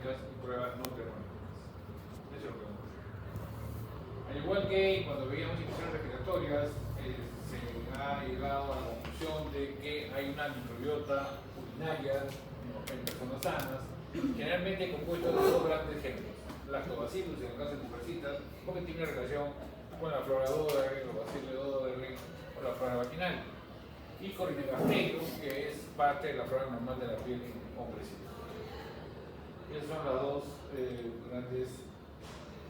termogénicas y pruebas no termogénicas. Eso es lo que vamos a hacer. Al igual que cuando veíamos infecciones respiratorias, se ha llegado a la conclusión de que hay una microbiota urinaria en personas sanas, generalmente compuesta de dos grandes géneros, lactobacillus en el caso de mujercitas, porque tiene relación con la flora Doderli, los bacillus Doderli o la flora vaginal, y Corynebacterium, que es parte de la flora normal de la piel en hombrecitos. Esos son los dos grandes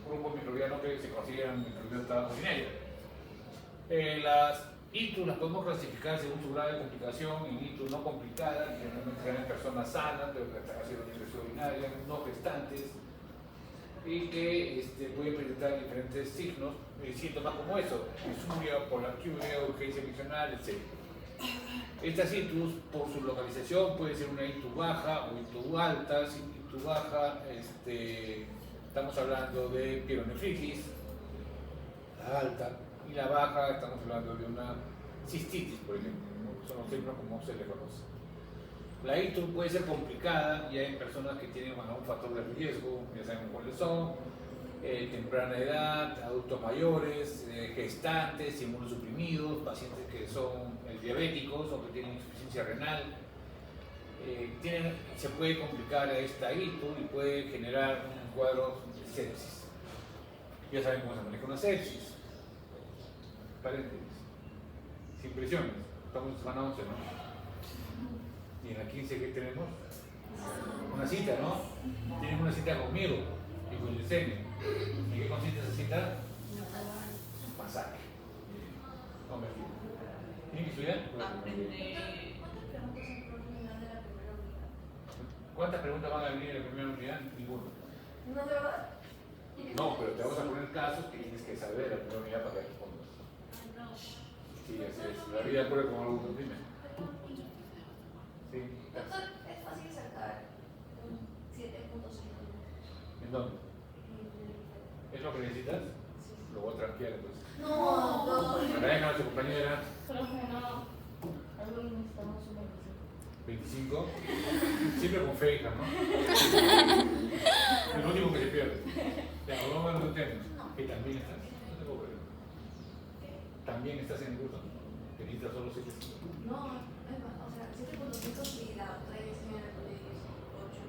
grupos microbianos que se consideran microbiota urinaria. Las ITU las podemos clasificar según su grado de complicación en ITU no complicada, que normalmente serán en personas sanas, pero que están haciendo una infección urinaria, no gestantes, y que pueden presentar diferentes signos, síntomas como eso, disuria, poliaquia, urgencia miccional, etc. Estas ITUs, por su localización, puede ser una ITU baja o ITU alta. Si ITU baja, estamos hablando de pielonefritis, la alta, y la baja, estamos hablando de una cistitis, por ejemplo, ¿no? Son los términos como se le conoce. La ITU puede ser complicada ya en personas que tienen un factor de riesgo, ya saben cuáles son, temprana edad, adultos mayores, gestantes, inmunosuprimidos, pacientes que son diabéticos o que tienen insuficiencia renal. Se puede complicar esta ITU y puede generar un cuadro de sepsis. Ya saben cómo se maneja una sepsis. Paréntesis. Sin presiones. Estamos en semana 11, ¿no? Y en la 15, ¿qué tenemos? Una cita, ¿no? Tienen una cita conmigo y con Yesenia. ¿En qué consiste esa cita? Un masaje. No me fijo. ¿Tienen que estudiar? ¿Cuántas preguntas van a venir en la primera unidad? Ninguna. No, de verdad. No, pero te vamos a poner casos que tienes que saber la primera unidad para que respondas. Sí, así es. La vida ocurre como algo, dime. Sí. Doctor, es fácil sacar un 7.5. ¿En dónde? ¿Es lo que necesitas? Lo voy a tranquear entonces. No, no. Para tu compañera. Profe, no. Algo necesitamos una 25. Siempre con fe, hija, ¿no? Es lo único que se pierde. Ya, vamos a ver un tema. Que también estás. No te puedo creer. También estás en el curso. Que necesitas solo 7. No, es más, o sea, 7.5 si la otra diseña de colegio es 8,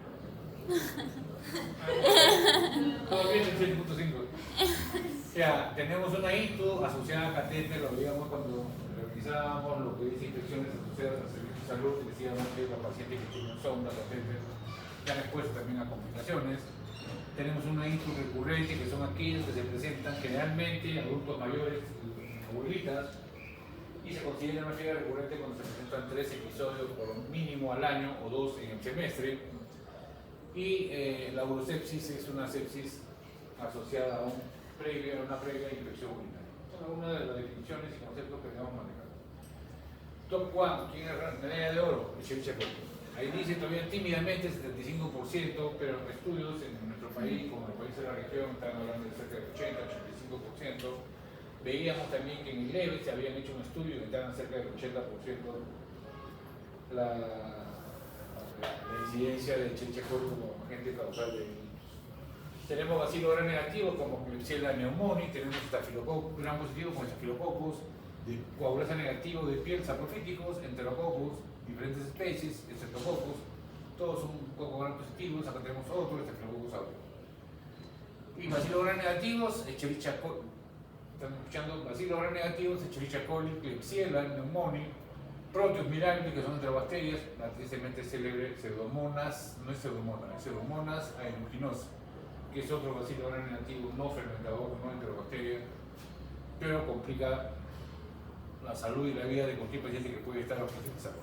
¿no? Todo bien el 7.5. Ya, tenemos una ITU asociada a catéter, lo veíamos cuando revisábamos lo que dice infecciones asociadas al servicio de salud, y decíamos que los pacientes que tienen sonda, catéter, ya han expuesto también a complicaciones. Tenemos una ITU recurrente, que son aquellos que se presentan generalmente adultos mayores, abuelitas, y se considera una fiebre recurrente cuando se presentan 3 episodios por mínimo al año o 2 en el semestre. Y la urosepsis es una sepsis asociada a una previa infección urinaria. Son algunas de las definiciones y conceptos que debemos manejar. Top 1, ¿quién es la medalla de oro? Escherichia coli. Ahí dice todavía tímidamente 75%, pero en estudios en nuestro país, como en el país de la región, están hablando de cerca del 80-85%. Veíamos también que en ILEVE se habían hecho un estudio que estaban cerca del 80% la incidencia de Escherichia coli como agente causal de delitos. Tenemos bacilo gram negativo como Klebsiella pneumoniae, tenemos estafilococcus gram positivo como estafilococos, de coagulasa negativo de piel, saprofíticos, enterococos, diferentes especies, estreptococos, todos son coco gram positivos. Acá tenemos otro, estafilococos aureus. Y bacilo gram negativos, Escherichia coli. Están escuchando bacilo gram negativos, Escherichia coli, Klebsiella pneumoniae, Proteus mirabilis, que son enterobacterias, la tristemente célebre Pseudomonas, no es Pseudomonas, es Pseudomonas aeruginosa, que es otro bacilo gram negativo no fermentador, no enterobacteria, pero complica la salud y la vida de cualquier paciente que puede estar hospitalizado.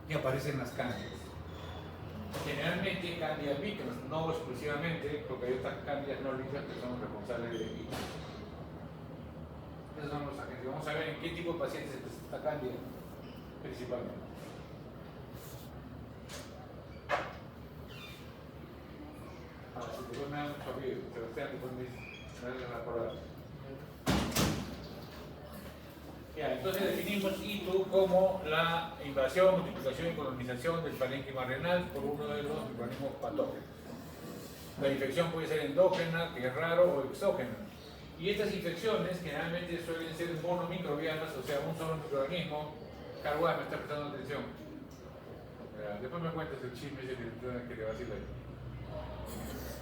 Y aparecen las cándidas. Generalmente candida albicans, no exclusivamente, porque hay otras cándidas no albicans que son responsables de ITU. Esos son los agentes. Vamos a ver en qué tipo de pacientes se presenta cándida principalmente. Ahora, si te ponen mucho ruido, Sebastián, te pones a recordar. Ya, entonces definimos ITU como la invasión, multiplicación y colonización del parénquima renal por uno de los microorganismos patógenos. La infección puede ser endógena, que es raro, o exógena. Y estas infecciones generalmente suelen ser monomicrobianas, o sea, un solo microorganismo. Carguá, me está prestando atención. Después me cuentas el chisme ese que te vacila ahí.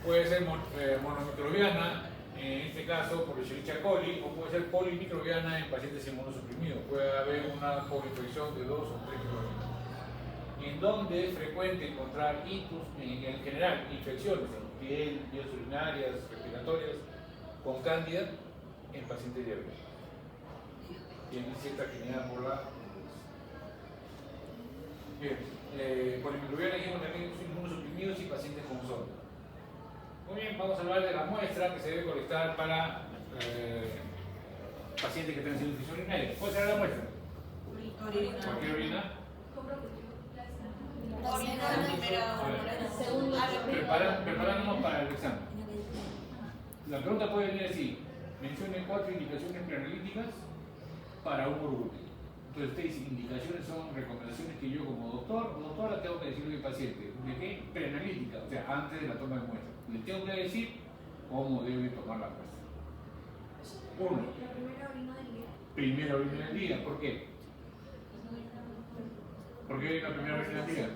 Puede ser monomicrobiana, en este caso por Escherichia coli, o puede ser polimicrobiana en pacientes inmunosuprimidos. Puede haber una coinfección de 2 o 3 microorganismos. En donde es frecuente encontrar ictus, en general, infecciones en piel, vías urinarias, respiratorias, con cándida en pacientes diabéticos. Tienen cierta afinidad por la... Bien, polimicrobiana en inmunosuprimidos y pacientes con SORD. Muy bien, vamos a hablar de la muestra que se debe colectar para pacientes que tengan infección urinaria. ¿Cuál será la muestra? Cualquier orina. Preparándonos para el examen. La pregunta puede venir así: mencione 4 indicaciones preanalíticas para un grupo. Entonces usted dice, indicaciones son recomendaciones que yo como doctor o doctora tengo que decirle al paciente. ¿De qué? Preanalítica, o sea, antes de la toma de muestra. Le tengo que decir cómo debe tomar la muestra. 1. La primera orina del día. Primera orina del día. ¿Por qué? ¿Por qué la primera orina del día?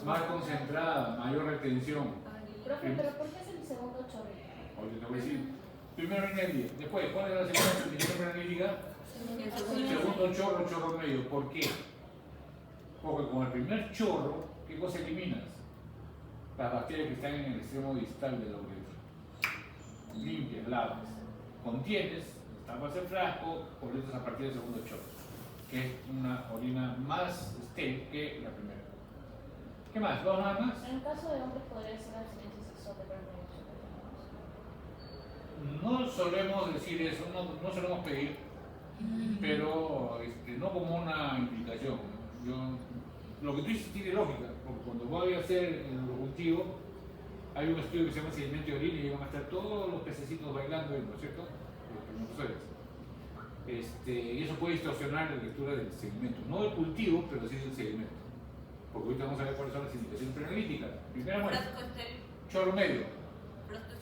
Más concentrada, mayor retención. Profe, ¿pero por qué es el segundo chorro? Oye, te voy a decir. Primera orina del día. Después, ¿cuál es la segunda indicación preanalítica? Segundo chorro, chorro medio. ¿Por qué? Porque con el primer chorro, ¿qué cosa eliminas? Las bacterias que están en el extremo distal de la uretra. Limpias, lavas. Contienes, tapas el frasco, colectas a partir del segundo chorro, que es una orina más estéril que la primera. ¿Qué más? ¿Dos nada más? En caso de hombres podría ser abstinencia sexual de prevención. No solemos decir eso, no solemos pedir, pero no como una implicación. Lo que tú dices tiene lógica, porque cuando voy a hacer el cultivo, hay un estudio que se llama sedimento de orina y van a estar todos los pececitos bailando, ¿no es cierto? Los espermatozoides. Y eso puede distorsionar la lectura del sedimento, no del cultivo, pero sí del sedimento. Porque ahorita vamos a ver cuáles son las indicaciones preanalíticas. Primera muestra, chorro medio.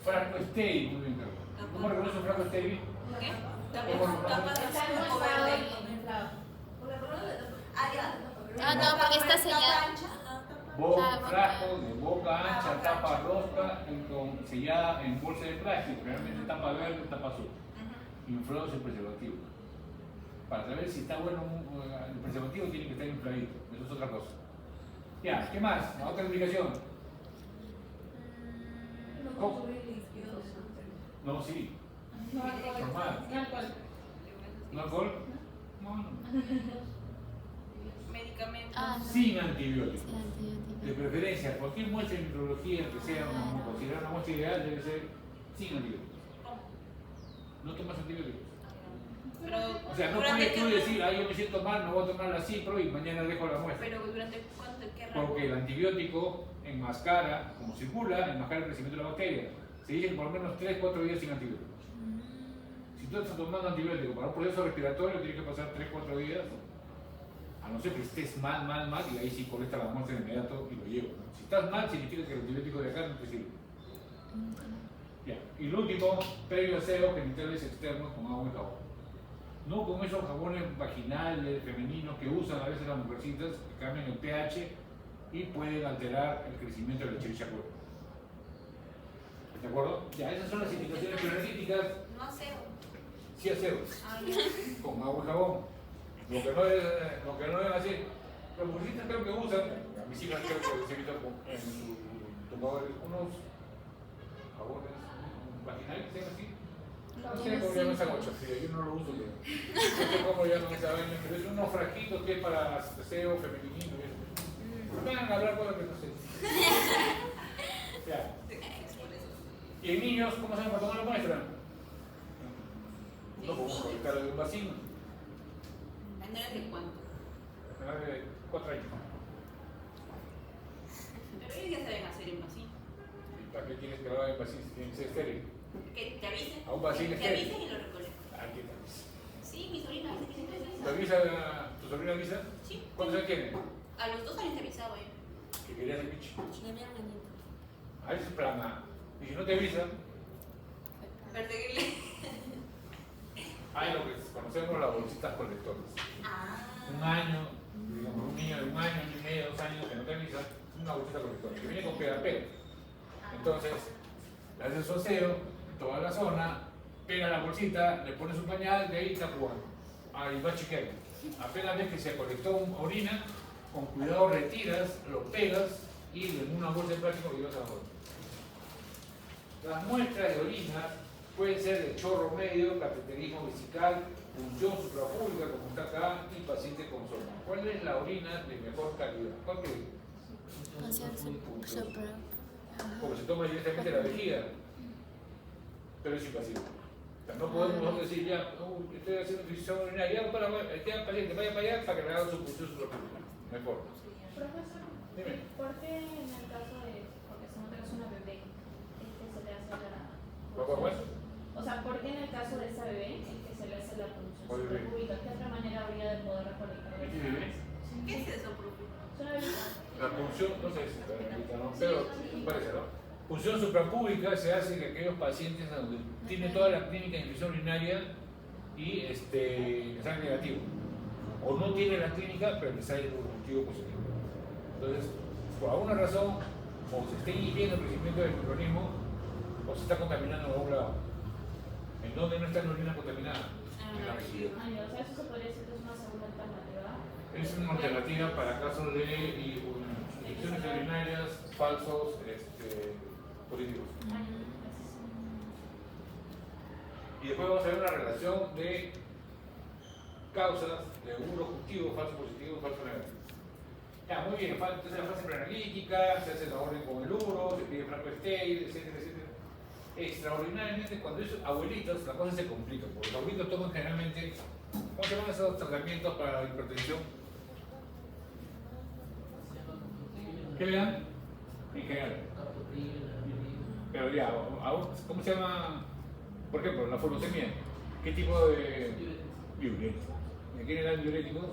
Frasco estéril, muy bien, Carlos. ¿Cómo reconoce un frasco estéril? ¿Qué? ¿Cómo lo reconoce? Está Como verde. verde. Por la color de la Ah, ya. No, porque está sellada. Frasco de boca ancha, tapa rosca, sellada en bolsa de plástico, realmente tapa verde, tapa azul. Inflados el preservativo. Para saber si está bueno el preservativo tiene que estar infladito, eso es otra cosa. Ya, ¿qué más? La otra indicación. No ¿Cómo? consumir líquidos. No, sí. No alcohol. Normal. No alcohol. ¿No alcohol? No. Medicamentos. Sin antibióticos. Sí, antibióticos. De preferencia, cualquier muestra de microbiología que sea considerada una muestra ideal debe ser sin antibióticos. No tomas antibióticos. Pero O sea, no durante puedes tú qué decir, yo me siento mal, no voy a tomar la cipro y mañana dejo la muestra. Pero durante cuánto, qué rango. Porque el antibiótico enmascara, como circula, enmascara el crecimiento de la bacteria. Se dice que por lo menos 3-4 días sin antibióticos. Si tú estás tomando antibiótico para un proceso respiratorio, tienes que pasar 3-4 días. A no ser que estés mal, y ahí sí colecta la muestra de inmediato y lo llevo, ¿no? Si estás mal, significa que el antibiótico de acá no te sirve. Ya. Y lo último, previo aseo genitales externos con agua y jabón. No con esos jabones vaginales, femeninos que usan a veces las mujercitas, que cambian el pH y pueden alterar el crecimiento de la Escherichia coli. ¿De acuerdo? Ya, esas son las indicaciones preanalíticas. No aseo. Sí aseo, Ah, ya. con agua y jabón. Lo que no es así. Los mujercitas creo que usan, a mis hijas creo que se evitan en sus tomadores unos jabones vaginales, ¿sí? Así. No sé cómo llaman esa gocha, sí, yo no lo uso, pero no sé cómo llaman esa vaina, pero es unos frasquitos que es para aseo femenino y eso. No me hagan hablar cosas que no sé. Ya. ¿Y en niños cómo saben para tomar la muestra? No podemos colocarle de un vacío. ¿Menores de cuánto? Menores de 4 años. Pero ellos ya saben hacer en vacío. ¿Y para qué quieres que lo haga en vacío si tiene que ser estéril? Que te avisen. A un vacío Que te estéril. avisen y lo recolecten. Ah, ¿qué tal? Sí, mi sobrina a veces tiene que ¿Tu avisar. avisa, tu sobrina avisa? Sí. ¿Cuántos años tiene? A los 2 años te avisaba yo. Que quería hacer pichi. Le enviaron el nieto. Ah, ese es plana. Y si no te avisa, Perseguirle. hay lo que conocemos las bolsitas colectoras. Un año, digamos, un niño de un año y medio, 2 años que no te avisa, una bolsita colectora, que viene con pega-pega. Entonces, le haces su aseo, toda la zona, pega la bolsita, le pones un pañal, de ahí está jugando. Ahí va chequeando. Apenas ves que se colectó orina, con cuidado retiras, lo pegas y en una bolsa de plástico lo llevas a la bolsa. Las muestras de orina pueden ser de chorro medio, cateterismo vesical, punción suprapúbica, como está acá, y paciente con zona. ¿Cuál es la orina de mejor calidad? ¿Cuál crees? Porque se toma directamente la vejiga, pero es invasivo. O sea, no podemos nosotros decir ya, estoy haciendo infusión urinaria, ya paciente, vaya para allá para que le hagan su punción suprapúbica. Mejor. Profesor, Dime. ¿por qué en el caso de, porque si no tenemos una bebé, se le hace la... ¿Cómo es? O sea, ¿por qué en el caso de esa bebé que se le hace la punción ¿Cuál bebé? suprapúbica? ¿Qué otra manera habría de poder recolectar? ¿Este bebé? ¿Qué es eso, profe? Es una bebita. La punción, no sé si está ahorita, ¿no? Pero parece, ¿no? Punción suprapúbica se hace en aquellos pacientes donde tiene toda la clínica de infección urinaria y sangre negativo. O no tiene la clínica, pero le sale un motivo positivo. Entonces, por alguna razón, o se está inhibiendo el crecimiento del microorganismo, o se está contaminando en algún lado. ¿En dónde no está la orina contaminada? En la vejiga. Ay, o sea, eso se podría decir que es una segunda alternativa. Es una alternativa para casos de infecciones urinarias falsos positivos. Y después vamos a ver una relación de causas de uro positivo, falso positivo, falso negativo. Ya, muy bien, entonces la fase preanalítica, se hace la orden con el uro, se pide franco estéril, etcétera, etcétera. Extraordinariamente, cuando es abuelitos, la cosa se complica, porque los abuelitos toman generalmente, ¿cómo se llaman esos tratamientos para la hipertensión? ¿Qué le dan? En general. Pero ya, ¿cómo se llama? Por ejemplo, la furosemia. ¿Qué tipo de diuréticos? ¿De quién le dan diuréticos?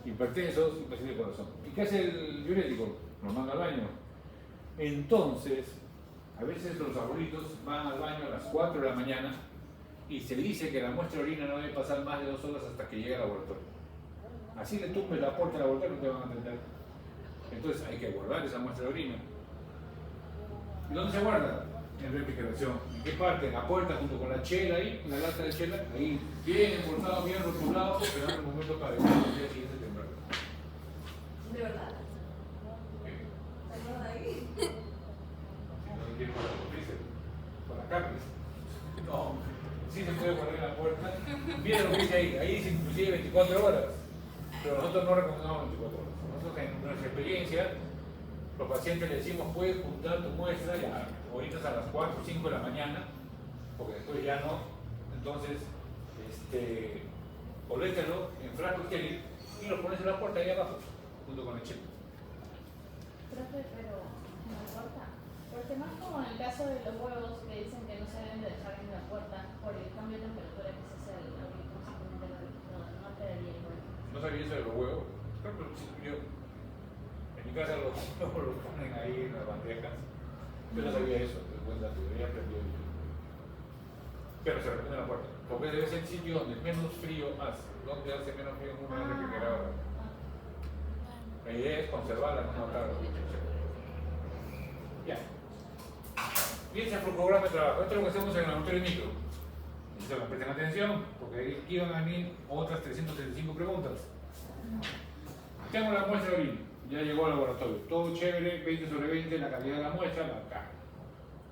Hipertensos y pacientes de corazón. ¿Y qué hace el diurético? Nos manda al baño. Entonces, a veces los abuelitos van al baño a las 4 de la mañana y se dice que la muestra de orina no debe pasar más de 2 horas hasta que llegue al laboratorio. Así le tumbes la puerta al laboratorio y no te van a atender. Entonces hay que guardar esa muestra de orina. ¿Y dónde se guarda? En refrigeración. ¿En qué parte? En la puerta junto con la chela ahí, la lata de chela, ahí bien envoltado, bien rotulado, esperando el momento para el día siguiente temprano. ¿De verdad? ¿Salió de ahí? No quiero guardar el freezer, con la carne. No, sí se puede guardar en la puerta. Mira lo que dice ahí dice inclusive 24 horas. Pero nosotros no recomendamos 24 horas. Nosotros en nuestra experiencia, los pacientes les decimos, puedes juntar tu muestra ya ahorita a las 4 o 5 de la mañana, porque después ya no. Entonces, coléctalo en frasco estéril y lo pones en la puerta ahí abajo, junto con el chip. Profe, pero no importa. Porque más como en el caso de los huevos que dicen que no se deben de dejar en la puerta por el cambio de temperatura que se hace al abrir consecuentemente la refrigeradora, no quedaría igual. ¿No sabía eso de los huevos? Creo que sí, yo. En mi casa los ponen ahí en las bandejas. Yo no sabía eso, es buen dato, debería aprender. Pero se recomienda la puerta, porque debe ser el sitio donde menos frío hace, donde hace menos frío en una refrigeradora. La idea es conservarla, no matarla. Ya. Piensa por programa de trabajo. Esto es lo que hacemos en el laboratorio micro. Necesito que presten atención, porque aquí van a venir otras 335 preguntas. Tengo la muestra de orina, ya llegó al laboratorio. Todo chévere, 20 sobre 20, la calidad de la muestra, acá.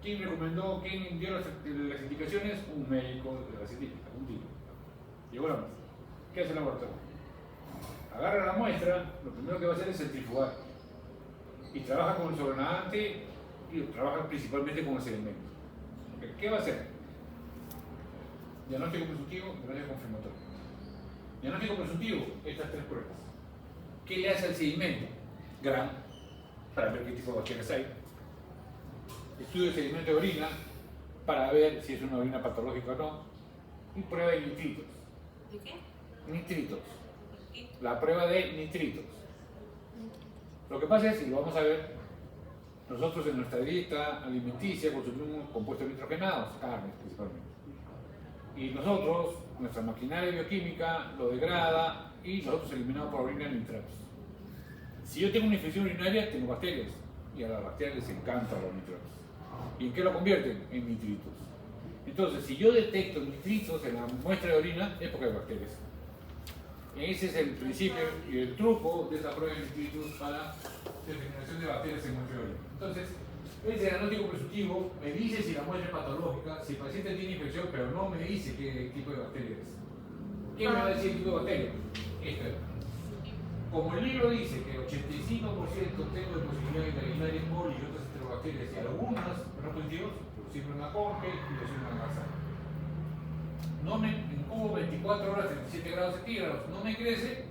¿Quién recomendó, quién dio las indicaciones? Un médico de la científica, un tipo. Llegó la muestra. ¿Qué hace el laboratorio? Agarra la muestra, lo primero que va a hacer es centrifugar. Y trabaja con el sobrenadante y trabaja principalmente con el sedimento. ¿Qué va a hacer? Diagnóstico presuntivo, diagnóstico confirmatorio. Diagnóstico presuntivo, estas 3 pruebas. ¿Qué le hace al sedimento? Gram, para ver qué tipo de bacterias hay. Estudio de sedimento de orina, para ver si es una orina patológica o no. Y prueba de nitritos. ¿De qué? Nitritos. La prueba de nitritos. Lo que pasa es, y lo vamos a ver, Nosotros en nuestra dieta alimenticia consumimos compuestos nitrogenados, carnes principalmente. Y nosotros, nuestra maquinaria bioquímica lo degrada y nosotros eliminamos por orina nitratos. Si yo tengo una infección urinaria, tengo bacterias. Y a las bacterias les encantan los nitratos. ¿Y en qué lo convierten? En nitritos. Entonces, si yo detecto nitritos en la muestra de orina, es porque hay bacterias. Ese es el principio y el truco de esta prueba de nitritos para determinación de bacterias en muestra de orina. Entonces, ese diagnóstico presuntivo me dice si la muestra es patológica, si el paciente tiene infección, pero no me dice qué tipo de bacteria es. ¿Qué me va a decir el tipo de bacteria? Esta. Como el libro dice que el 85% tengo de posibilidad de Candida coli y otras enterobacterias, y algunas, pero no positivos, siempre una conge y lo siempre una masa. No me incubo 24 horas, 37 grados centígrados, no me crece,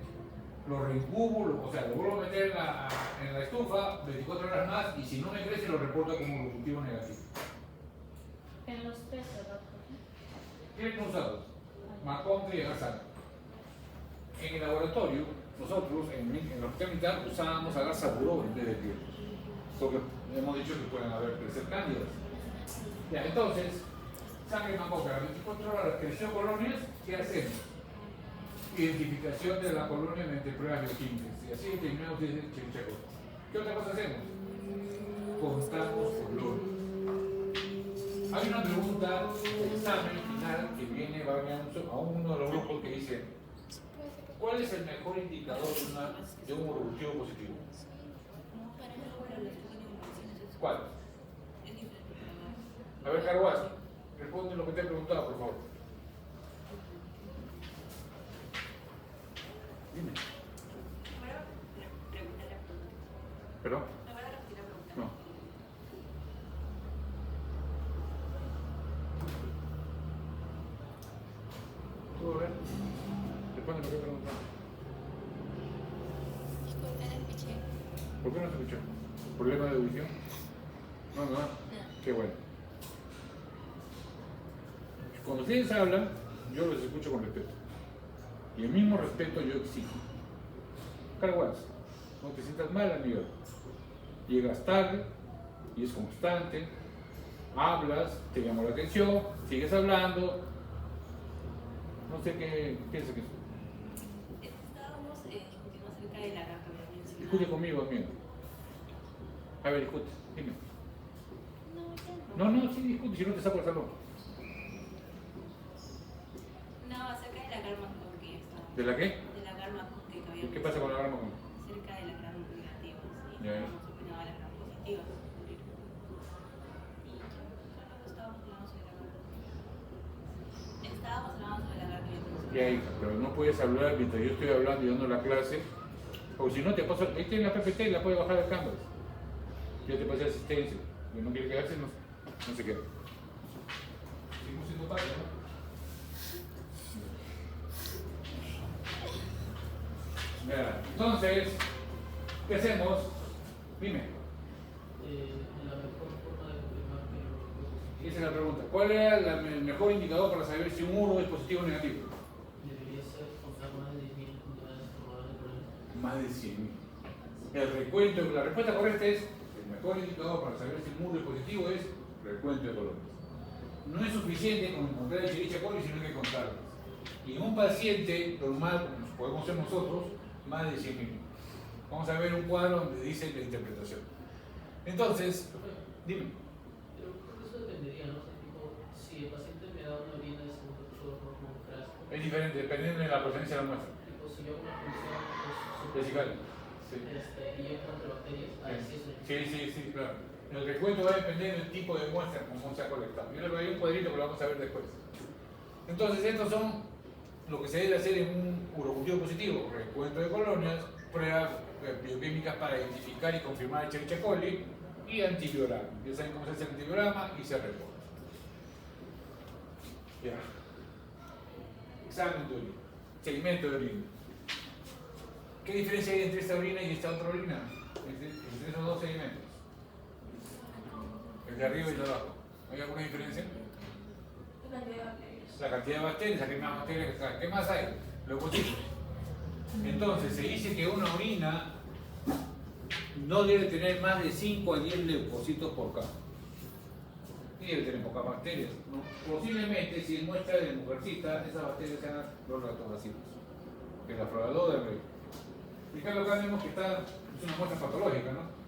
lo reincubo, o sea, lo vuelvo a meter en la estufa 24 horas más, y si no me crece, lo reporto como cultivo negativo. En los test, ¿verdad? ¿Qué hemos usado? Maconge y agarza. En el laboratorio, nosotros en el hospital militar usábamos agarza buró en vez de piel, porque hemos dicho que pueden haber crecer cándidas. Ya, entonces, sangre maconge, a 24 horas creció colonias, ¿qué hacemos? Identificación de la colonia mediante pruebas bioquímicas, y así terminamos de Chirichaco. ¿Qué otra cosa hacemos? Contamos colonias. Hay una pregunta de examen final que viene, va a venir a uno de los grupos que dice: ¿cuál es el mejor indicador de un evolutivo positivo? ¿Cuál? A ver, Carguas, responde lo que te he preguntado, por favor. Dime. ¿Perdón? No. ¿Puedo ver? Responde lo que he preguntado. ¿Por qué no se escuchó? ¿Problema de audición? No. Qué bueno. Cuando ustedes hablan, yo los escucho con respeto. Y el mismo respeto yo exijo. Carguas, no te sientas mal, amigo. Llegas tarde y es constante. Hablas, te llamó la atención, sigues hablando. No sé qué piensa que es. Estábamos discutiendo acerca de la garra que había mencionado. Discute conmigo, amigo. A ver, discute, dime. No, sí discute, si no te saco el salón. No, acerca de la garma que estaba. ¿De la qué? De la garma que había. ¿Qué pasa con la garma? Acerca de la garma negativa, sí. Ya. Hemos opinado de la garma positiva. Y yo, Carlos, estábamos hablando sobre la garma. Estábamos hablando sobre la garma que había mencionado. Ya, hija, pero no puedes hablar mientras yo estoy hablando y dando la clase. O si no, te paso. Ahí tienes la PPT y la puedes bajar al Canvas. Ya te pasé asistencia. Que no quiere quedarse, no se queda. Seguimos siendo padres, ¿no? Ya, entonces, ¿qué hacemos? Dime. La mejor forma de confirmar que Esa es la pregunta. ¿Cuál era el mejor indicador para saber si un URO es positivo o negativo? debería ser contar más de 10.000 unidades probables por año. Más de 100.000. El recuento, la respuesta correcta es: el mejor indicador para saber si un URO es positivo es recuento de colonias. No es suficiente con encontrar el Escherichia coli, sino hay que contarlas. Y en un paciente normal, como podemos ser nosotros, más de 100.000. Vamos a ver un cuadro donde dice la interpretación. Entonces, dime. Pero creo que eso dependería, ¿no? O sea, tipo, si el paciente me da una orina de segundo turno como un frasco, Es diferente, dependiendo de la procedencia de la muestra. tipo, si yo hago una función Vesical. Sí. y yo encuentro bacterias, ahí sí es Sí, claro. El recuento va a depender del tipo de muestra, como se ha colectado. Yo les voy a dar un cuadrito que lo vamos a ver después. Entonces, estos son lo que se debe hacer en un urocultivo positivo: recuento de colonias, pruebas bioquímicas para identificar y confirmar el Escherichia coli y antibiograma. Ya saben cómo se hace el antibiograma y se reporta. Ya. Examen de orina. Seguimiento de orina. ¿Qué diferencia hay entre esta orina y esta otra orina? Entre esos dos sedimentos. El de arriba y el de abajo. ¿Hay alguna diferencia? La cantidad de bacterias. La cantidad de bacterias, aquí hay más bacterias que acá. ¿Qué más hay? Leucocitos. Entonces se dice que una orina no debe tener más de 5 a 10 leucocitos por K. Y debe tener pocas bacterias. ¿No? Posiblemente, si es muestra de mujercita, esas bacterias sean los lactobacilos, que es la flora del rey. Y acá vemos que es una muestra patológica, ¿no?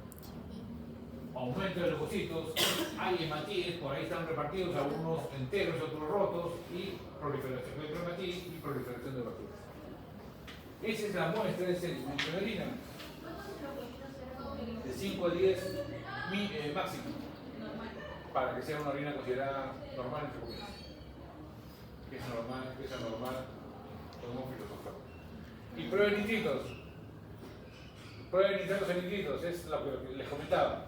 Aumento de leucocitos, hay hematíes, por ahí están repartidos algunos enteros y otros rotos, y proliferación de hematíes y proliferación de bacterias. Esa es la muestra de sedimento de orina. De 5 a 10 máximo, para que sea una orina considerada normal, entre comillas. Que es normal, podemos filosofar. Y prueba de nitritos. Prueba de nitratos en nitritos, es lo que les comentaba.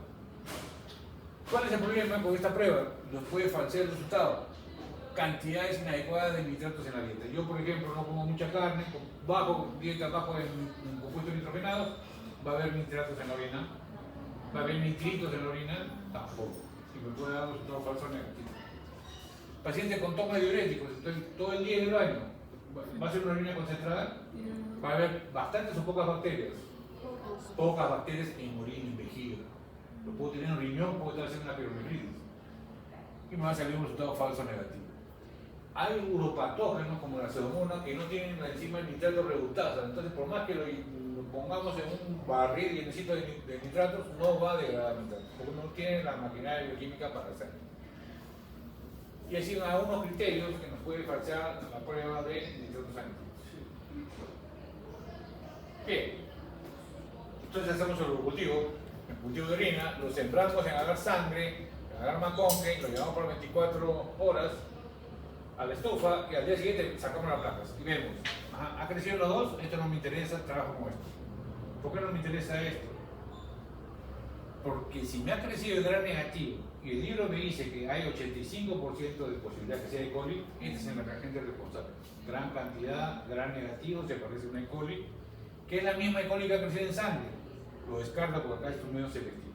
¿Cuál es el problema con esta prueba? Nos puede falsear el resultado. Cantidades inadecuadas de nitratos en la dieta. Yo, por ejemplo, no como mucha carne, dieta bajo en compuestos nitrogenados, va a haber nitratos en la orina. ¿Va a haber nitritos en la orina? Tampoco. Y me puede dar un resultado falso negativo. Paciente con toma de diuréticos, entonces todo el día en el baño, ¿va a ser una orina concentrada? Va a haber bastantes o pocas bacterias. Pocas bacterias en orina, en vejiga. Lo puedo tener en riñón, puedo estar haciendo una pielonefritis. Y me va a salir un resultado falso negativo. Hay uropatógenos como la pseudomonas que no tienen la enzima nitrato reductasa. Entonces, por más que lo pongamos en un barril llenecito de nitratos, no va a degradar nitratos, porque no tiene la maquinaria bioquímica para hacerlo. Y así hay unos criterios que nos puede falsear la prueba de nitratos sanguíneos. Bien, entonces hacemos el cultivo de orina, lo sembramos en agar sangre, en agar maconque, lo llevamos por 24 horas a la estufa y al día siguiente sacamos las placas y vemos, ha crecido los dos, esto no me interesa, trabajo con esto. ¿Por qué no me interesa esto? Porque si me ha crecido el gran negativo y el libro me dice que hay 85% de posibilidad que sea E. coli, este es el agente responsable. Gran cantidad, gran negativo, se parece a una E. coli, que es la misma E. coli que ha crecido en sangre. Lo descarto porque acá es un medio selectivo.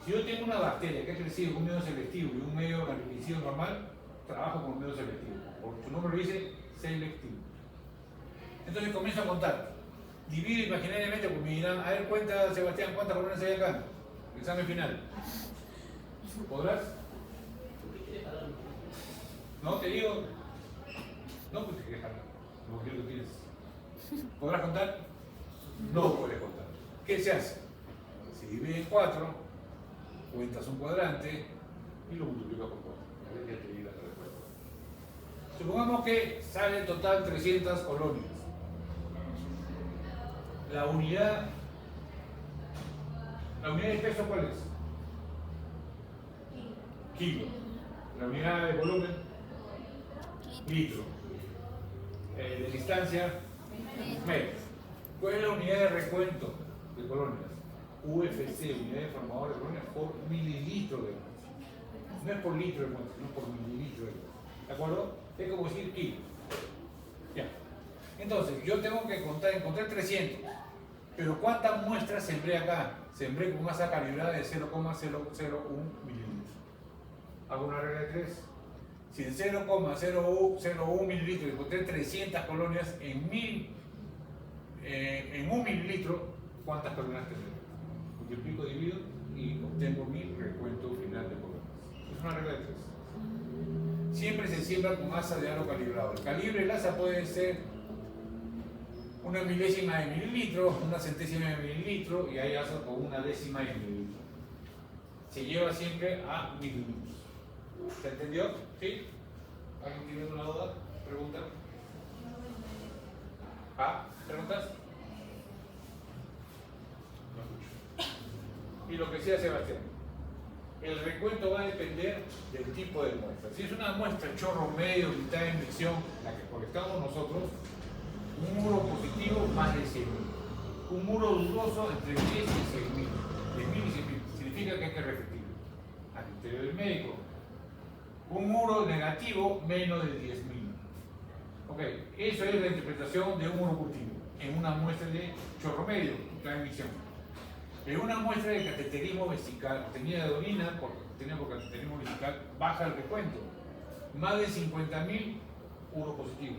Si yo tengo una bacteria que ha crecido con un medio selectivo y un medio organizado normal, trabajo con un medio selectivo. Porque su nombre lo dice selectivo. Entonces comienzo a contar. Divido imaginariamente, porque me dirán, a ver, cuenta, Sebastián, ¿cuántas colonias hay acá? Examen final. ¿Podrás? ¿Por qué quiere jalar? No, te digo. No, pues te quieres jalar. No quiero que tienes. ¿Podrás contar? No puedes contar. ¿Qué se hace? Se divide en 4, cuentas un cuadrante y lo multiplicas por 4. A ver, ya te di la respuesta. Supongamos que sale en total 300 colonias. La unidad de peso, ¿cuál es? Kilo. La unidad de volumen, litro. De distancia, metro. ¿Cuál es la unidad de recuento de colonias? UFC, unidad de formador de colonias por mililitro de muestra. No es por litro de muestra, no por mililitro de muestra. ¿De acuerdo? Es como decir kilo. Ya. Entonces, yo tengo que encontrar 300. Pero ¿cuántas muestras sembré acá? Sembré con masa calibrada de 0,001 mililitros. Hago una regla de 3. Si en 0,001 mililitros encontré 300 colonias en 1 mililitro, ¿cuántas colonias tendré? Multiplico, divido y obtengo mi recuento final de colonias. Es una regla de 3. Siempre se siembra con asa de aro calibrado. El calibre del asa puede ser una milésima de mililitro, una centésima de mililitro y hay asas con una décima de mililitro. Se lleva siempre a mililitros. ¿Se entendió? ¿Sí? ¿Alguien tiene una duda? ¿Pregunta? ¿Preguntas? No escucho. Y lo que sea Sebastián. El recuento va a depender del tipo de muestra. Si es una muestra chorro medio, mitad de inyección, la que colectamos nosotros, un muro positivo más de 100.000. Un muro dudoso entre 10 y 6.000. 10.000 y 100.000. Significa que hay que repetir. Al criterio del médico. Un muro negativo menos de 10.000. Ok, eso es la interpretación de un muro positivo en una muestra de chorro medio, transmisión. En una muestra de cateterismo vesical, obtenida de orina, obtenida por cateterismo vesical, baja el recuento. Más de 50.000, uro positivo.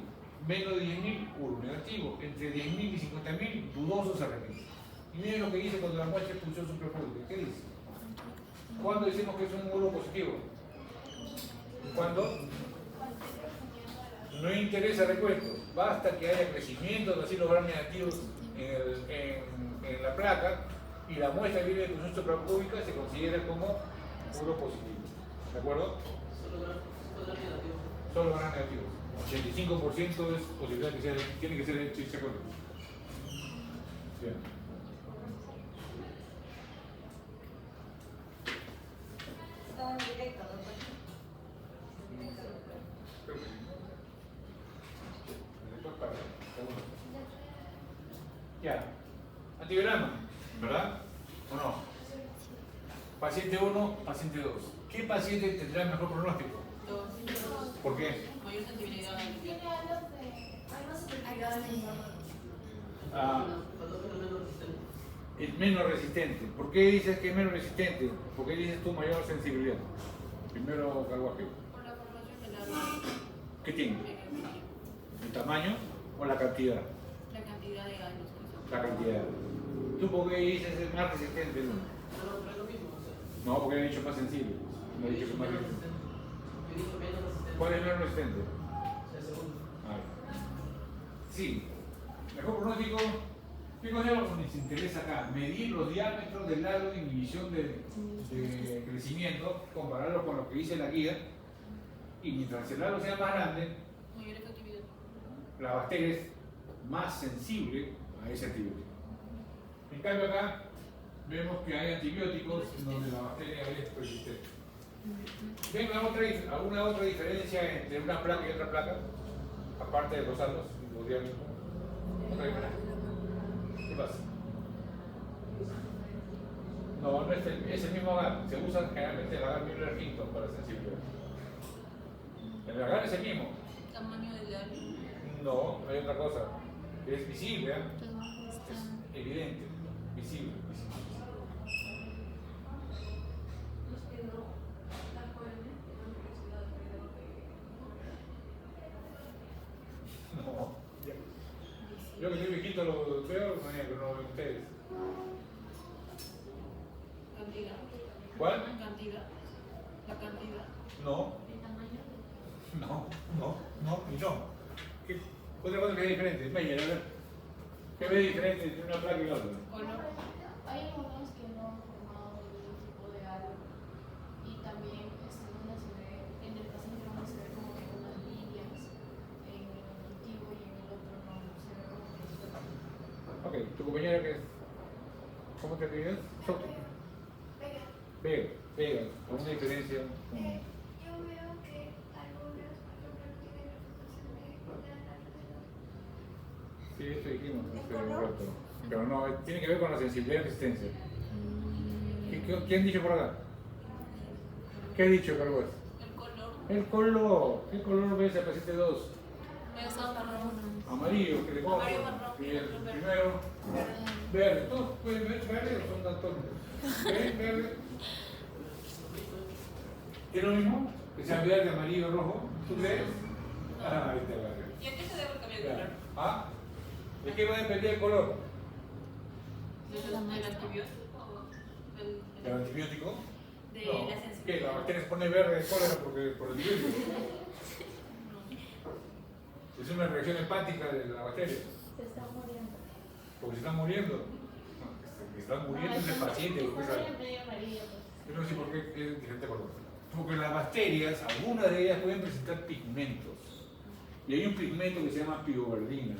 Menos de 10.000, uro negativo. Entre 10.000 y 50.000, dudoso se repite. Y miren lo que dice cuando la muestra es función suprapúbica. ¿Qué dice? ¿Cuándo decimos que es un módulo positivo? ¿Cuándo? No interesa recuento. Basta que haya crecimiento de los grados negativos en la placa y la muestra libre de función suprapúbica se considera como módulo positivo. ¿De acuerdo? Solo grados negativos. 85% es posibilidad que sea, tiene que ser el chiste corto. Bien. Está en directo, ¿no? Ya. Antigrama, ¿verdad? ¿O no? Paciente 1, paciente 2. ¿Qué paciente tendrá el mejor pronóstico? ¿Por qué? Mayor sensibilidad al Tiene algo de. Hay más efectividad en el hormona. Ah, es menos resistente. ¿Por qué dices que es menos resistente? ¿Por qué dices tú mayor sensibilidad? Primero, carguaje. por la formación del árbol. ¿Qué tiene? ¿El tamaño o la cantidad? La cantidad de años que son. La cantidad. ¿Tú por qué dices es más resistente? No, pero es lo mismo. O sea, No, porque he dicho más sensible. No he dicho que es más menos resistente. resistente. Yo he dicho menos resistente. ¿Cuál es menos resistente? O sea, segundo. Sí. Mejor pronóstico. ¿Qué cosa nos interesa acá? Medir los diámetros del lado de inhibición de crecimiento, compararlo con lo que dice la guía, y mientras el lado sea más grande, Mayor efectividad. la bacteria es más sensible a ese antibiótico. En cambio acá vemos que hay antibióticos donde la bacteria es persistente. ¿Ven alguna otra diferencia entre una placa y otra placa? Aparte de los halos y los diámetros. ¿Otra diferencia? ¿Qué pasa? No, no es el mismo agar. Se usa generalmente el agar Müller-Hinton para sensibilidad. El agar es el mismo. Tamaño del árbol. No, hay otra cosa. Es visible, ¿eh? Es evidente. Visible. Los que no están jóvenes tienen curiosidad de No. Yo que soy viejito lo veo, pero no veo ustedes. Cantidad. ¿Cuál? Cantidad. La cantidad. No. ¿El tamaño? No, y no. ¿Qué? Otra cosa que es diferente. Meyer, a ver. ¿Qué ve diferente entre una placa y la otra? Color. Hay algunos que no han formado ningún tipo de árbol y también una se ve, en el paciente uno se ve como que unas líneas en el cultivo y en el otro no se ve como que Ok, ¿tu compañera qué es? ¿Cómo te apellidas? Soto. Vega. ¿Alguna diferencia? Yo veo que algunas, por ejemplo, tienen representación de Sí, esto dijimos hace un rato. Pero no, tiene que ver con la sensibilidad y resistencia. ¿Quién ha dicho por acá? ¿Qué ha dicho, Carlos? El color. El color. ¿Qué color ves el paciente 2? Me gusta marrón. Amarillo, que le pongo. Amarillo, marrón, Y el verde. primero, verde. ¿Todos pueden ver verde o son daltónicos? ¿Ven verde? ¿Es lo mismo? Que sea verde, amarillo, rojo. ¿Tú crees? Ah, ahí te va. ¿Y a qué se debe el cambio de color? ¿Ah? ¿De qué va a depender el color? ¿Del antibiótico? ¿Del antibiótico? De No. la ¿Qué? sensibilidad. ¿La bacteria se pone verde de cólera por el antibiótico? Es una reacción hepática de la bacteria. se está muriendo. Porque se están muriendo. No, que están muriendo es el paciente. Es Pues, ¿sabes? medio amarillo, pues. Yo no sé por qué es diferente color. Porque las bacterias, algunas de ellas pueden presentar pigmentos. Y hay un pigmento que se llama pioverdina.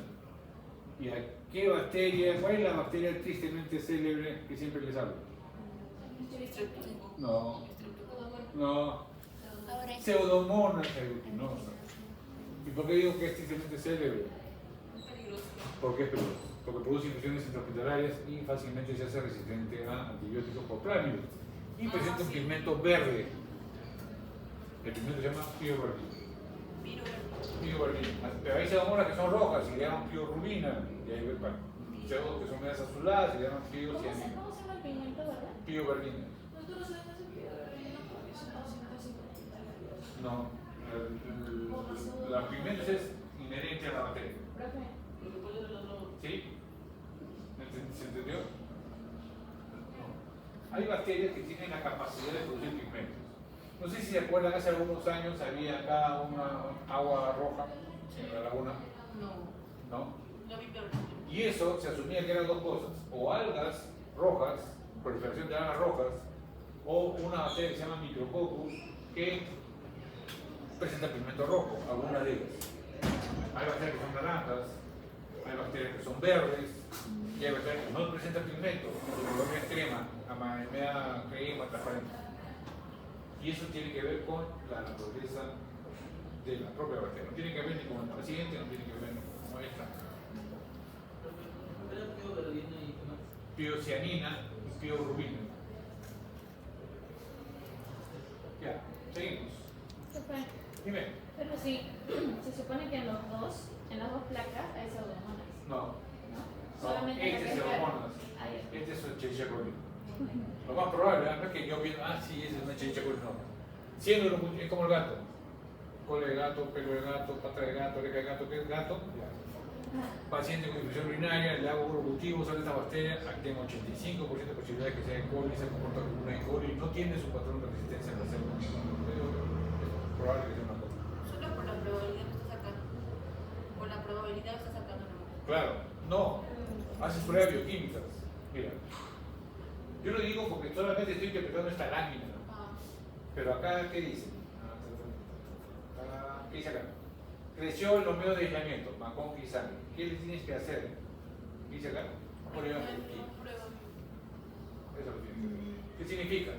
¿Y a qué bacteria? ¿Cuál es la bacteria tristemente célebre que siempre les hablo? No. No. Pseudomonas aeruginosa. ¿Y por qué digo que es tristemente célebre? Peligroso. ¿Por qué es peligroso? Porque produce infecciones intrahospitalarias y fácilmente se hace resistente a antibióticos por plámidos. Y presenta un sí. pigmento verde. El pigmento se llama pioverdina. Pioverdina. Pero hay pseudomonas que son rojas y le llaman piorubina. Y hay pseudos que son medias azuladas y le llaman piocianina. ¿Cómo se llama el pigmento, verdad? Pioverdina. Nosotros sabemos que porque son 250. No. La pigmentos es inherente a la bacteria. Profe, ¿Sí? ¿Se entendió? Hay bacterias que tienen la capacidad de producir pigmentos. No sé si se acuerdan, hace algunos años había acá una agua roja en la laguna, No, ¿no? no vi peor. Y eso se asumía que eran dos cosas, o algas rojas, proliferación de algas rojas, o una bacteria que se llama Micrococcus, que presenta pigmento rojo, algunas de ellas. Hay bacterias que son naranjas, hay bacterias que son verdes, y hay bacterias que no presentan pigmento, su color es crema, media crema, transparente. Y eso tiene que ver con la naturaleza de la propia bacteria. No tiene que ver ni con el paciente, no tiene que ver con esta. Era pioverdina y qué más. Piocianina y piorubina. Ya, seguimos. Profe, Dime. pero sí, se supone que en las dos placas hay pseudomonas, No, ¿no? no, Solamente este es pseudomonas. Ahí Este es Escherichia coli. Lo más probable, no es que yo pienso, sí, ese es una Escherichia coli, no. Siendo es como el gato. Cola de gato, pelo de gato, pata de gato, oreja de gato, ¿qué es gato? Ya. Paciente con infección urinaria, le hago un cultivo sobre esta bacteria, aquí tengo 85% de posibilidades que sea E. coli, se comporta como una E. coli, no tiene su patrón de resistencia en la célula. Pero es probable que sea una cosa. Solo por la probabilidad que está sacando. Por la probabilidad que está sacando, no. Claro, no. Haces pruebas bioquímicas. Mira, yo lo digo porque solamente estoy interpretando esta lámina. Ah, Pero acá, ¿qué dice? ¿Qué dice acá? Creció el homeo de aislamiento, Macón Quizani. ¿Qué le tienes que hacer? ¿Qué dice acá? Prueba bioquímica. Eso lo tienes que hacer. ¿Qué significa?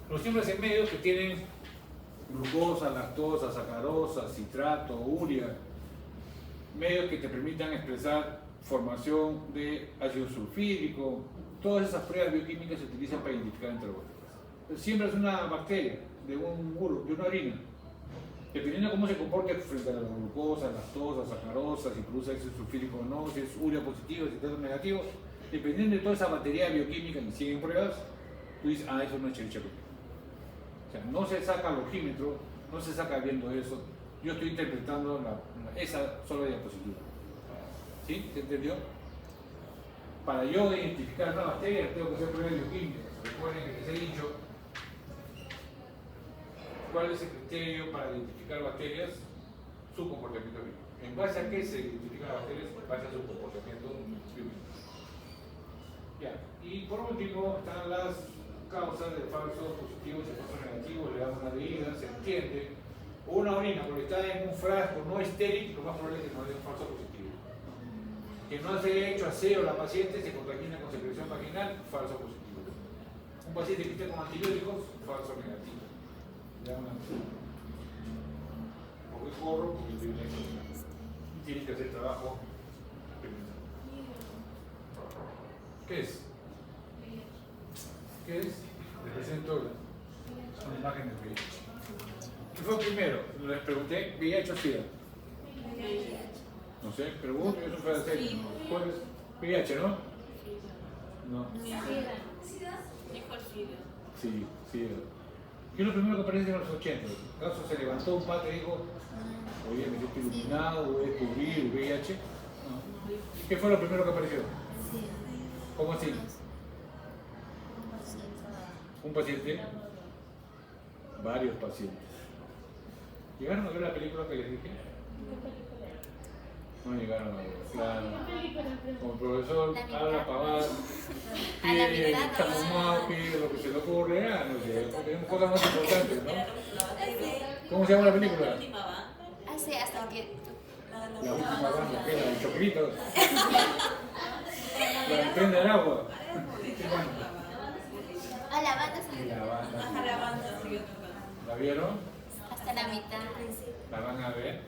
Los símbolos en medio que tienen glucosa, lactosa, sacarosa, citrato, urea, medios que te permitan expresar formación de ácido sulfídrico, todas esas pruebas bioquímicas se utilizan para identificar entre bacterias. Siempre es una bacteria de un gulo, de una orina. Dependiendo de cómo se comporte frente a la glucosa, lactosa, sacarosa, si produce ácido sulfídrico o no, si es urea positivo, si es citrato negativo, dependiendo de toda esa batería bioquímica que siguen pruebas, tú dices, eso no es Escherichia coli. O sea, no se saca al ojímetro, no se saca viendo eso. Yo estoy interpretando esa sola diapositiva. ¿Sí? ¿Se entendió? Para yo identificar una bacteria tengo que hacer pruebas bioquímicas. Recuerden que les he dicho cuál es el criterio para identificar bacterias, su comportamiento bioquímico. ¿En base a qué se identifican las bacterias? En base a su comportamiento bioquímico. Ya. Y por último están las causas de falsos positivos y falsos negativos, le damos una medida, se entiende. Una orina, porque está en un frasco no estéril, lo más probable es que no dé un falso positivo. Que no se haya hecho aseo la paciente, se contamina con secreción vaginal, falso positivo. Un paciente que esté con antibióticos, falso negativo. Ya una porque corro, porque tiene que hacer trabajo. ¿Qué es? ¿Qué es? Les presento una imagen de VIH. ¿Qué fue primero? Les pregunté, ¿VIH o SIDA? No sé, pregunto, yo soy fuera de serie. ¿Cuál es? VIH, ¿no? No. dijo el SIDA. Sí, SIDA. ¿Qué es lo primero que aparece en los 80? En caso se levantó un padre y dijo, oye, me estoy iluminado, voy a descubrir el VIH. No. ¿Qué fue lo primero que apareció? ¿Cómo así? Un paciente, varios pacientes. ¿Llegaron a ver la película que les dije? No llegaron a ver, claro. Como el profesor habla pavada, pide fumado, pide lo que se le ocurre, no sé, tenemos cosas más importantes, ¿no? ¿Cómo se llama la película? La última va. Así hasta que La última banda, que era el chocolito. La del tren del agua. a la banda se La banda. Ajá, la banda siguió tocando. ¿La vieron? hasta la mitad. ¿La van a ver?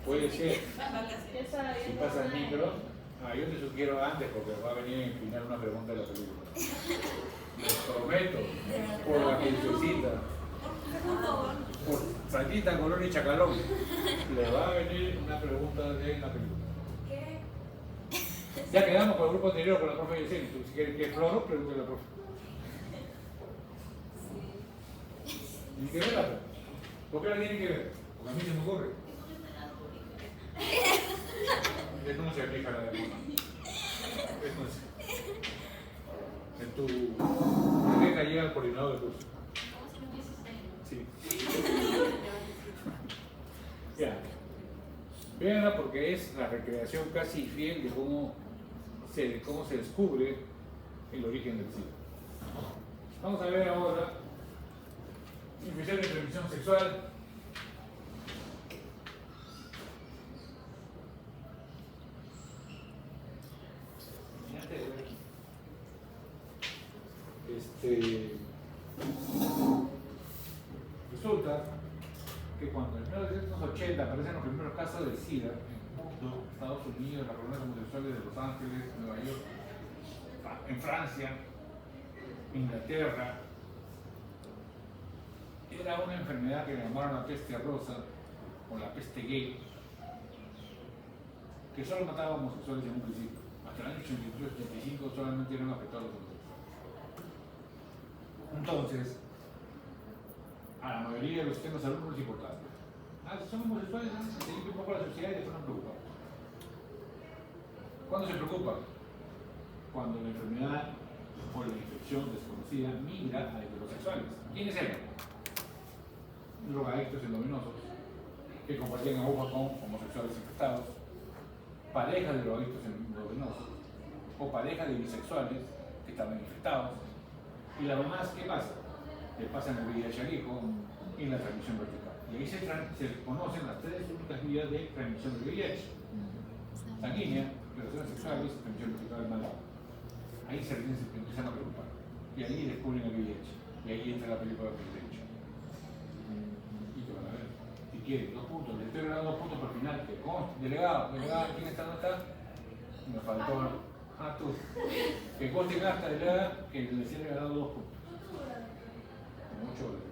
Puede ser. Si pasa el micro, yo te sugiero antes porque va a venir a inclinar una pregunta de la película. Les prometo, por la crucecita, por Santita, Colón y Chacalón, le va a venir una pregunta de la película. ¿Qué? Ya quedamos con el grupo anterior con la profe Yesenia. Si quieren que es floro, pregúntale a la profe. ¿Tiene que verla? ¿Por qué la tienen que ver? Porque a mí se me ocurre. Es como se aplica la demanda. Es como se... tu queja llega al coordinador de curso. Sí. Ya. Véanla porque es la recreación casi fiel de cómo se descubre el origen del SIDA. Vamos a ver ahora infección de transmisión sexual. Resulta que cuando en 1980 aparecen los primeros casos de SIDA en el mundo, Estados Unidos, las colonias homosexuales de Los Ángeles, Nueva York, en Francia, Inglaterra, era una enfermedad que llamaron la peste rosa o la peste gay, que solo mataba a homosexuales en un principio. Hasta el año 83-85 solamente eran afectados los homosexuales. Entonces, a la mayoría de los sistemas de salud no les importaba. Son homosexuales, se limpia un poco la sociedad y después no preocupan. ¿Cuándo se preocupa? Cuando la enfermedad o la infección desconocida migra a heterosexuales. ¿Quiénes eran? Drogadictos endovenosos que compartían agujas con homosexuales infectados, parejas de drogadictos endovenosos o parejas de bisexuales que estaban infectados. Y las demás, ¿qué pasa? Le pasan el VIH al hijo y la transmisión vertical. Y ahí se conocen las tres únicas vías de transmisión del VIH. Sanguínea, relaciones sexuales, transmisión vertical malada. Ahí se empiezan a preocupar. Y ahí descubren el VIH. Y ahí entra la película de derecho. Y te van a ver. Si quieren, 2 puntos. Le estoy grabando 2 puntos por final. Que delegado, ¿quién está? ¿No está? Me faltó. Tú. Que conste en acta delegada que le decía regalado 2 puntos. Como 8 horas.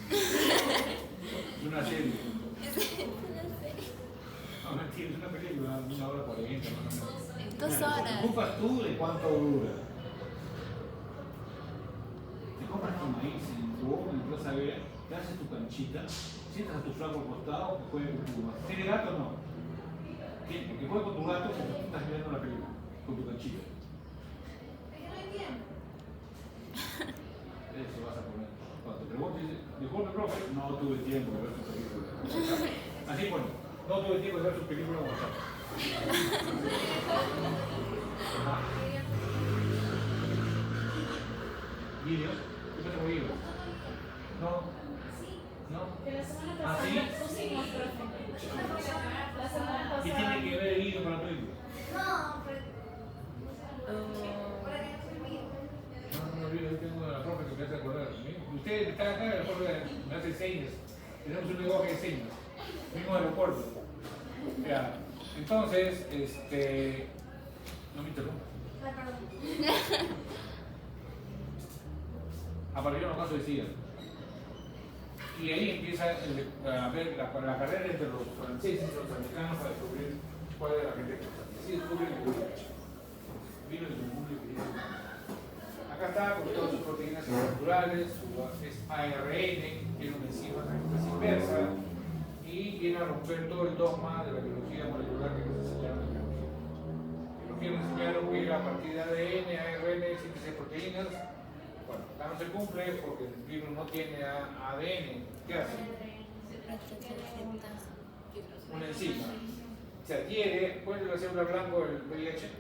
Es una serie. No, mentira, es una película, 1 hora 40, más o menos. 2 horas. ¿Te ocupas tú de cuánto dura? Te compras tu maíz en tu horno en Plaza Vera, te haces tu canchita, sientas a tu flaco al costado que juegue con tu gato. ¿Tiene gato o no? Porque juegue con tu gato porque tú estás mirando la película, con tu canchita. Es que no entiendo. Eso vas a poner. Cuando te preguntes, disculpe, profe, no tuve tiempo de ver su película. Así pone, no tuve tiempo de ver su película en WhatsApp. ¿Vídeos? ¿Qué pasa con vídeos? No. ¿No? Que la semana ¿Ah, pasada sí? pusimos, profe. La semana ¿Qué pasada. tiene que ver el vídeo con la película? No, pero. Por aquí no soy mío. No, yo tengo a la profe que me hace acordar. Usted está acá, la profe me hace señas. Tenemos un lenguaje de señas. Mismo aeropuerto. Ya. Entonces, no me interrumpa. Ay, perdón. Aparecieron los casos de SIDA. Y ahí empieza a ver la carrera entre los franceses y los americanos para descubrir cuál era la gente que así descubren el VIH. Vino desde un mundo que dice. Acá está con todas sus proteínas estructurales, es ARN, tiene una enzima transcriptasa inversa y viene a romper todo el dogma de la biología molecular que nos enseñaron en biología. En biología nos enseñaron que a partir de ADN, ARN, síntesis de proteínas. Bueno, acá no se cumple porque el virus no tiene ADN. ¿Qué hace? Una enzima. Se adhiere, ¿cuál es la célula blanco del VIH?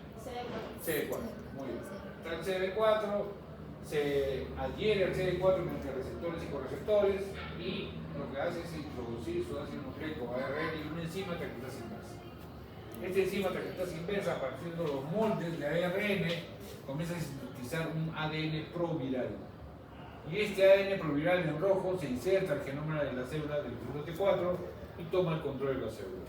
CD4. Muy bien. Está el CD4, se adhiere al CD4 mediante receptores y correceptores y lo que hace es introducir su ácido nucleico ARN y una enzima transcriptasa inversa. Esta enzima transcriptasa inversa, a partir de los moldes de ARN, comienza a sintetizar un ADN proviral. Y este ADN proviral en rojo se inserta al genoma de la célula del virus T4 y toma el control de la célula.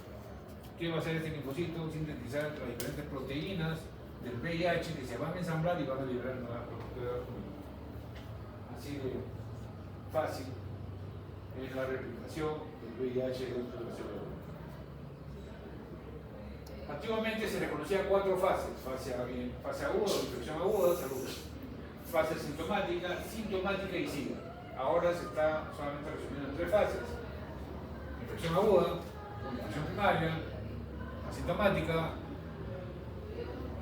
¿Qué va a hacer este linfocito? Sintetizar las diferentes proteínas del VIH que se van a ensamblar y van a liberar nuevas proteínas. Así de fácil es la replicación del VIH dentro de la célula. Antiguamente se le conocía 4 fases: fase aguda, infección aguda, salud; fase sintomática, sintomática y SIDA. Ahora se está solamente resumiendo en 3 fases: infección aguda, infección primaria, asintomática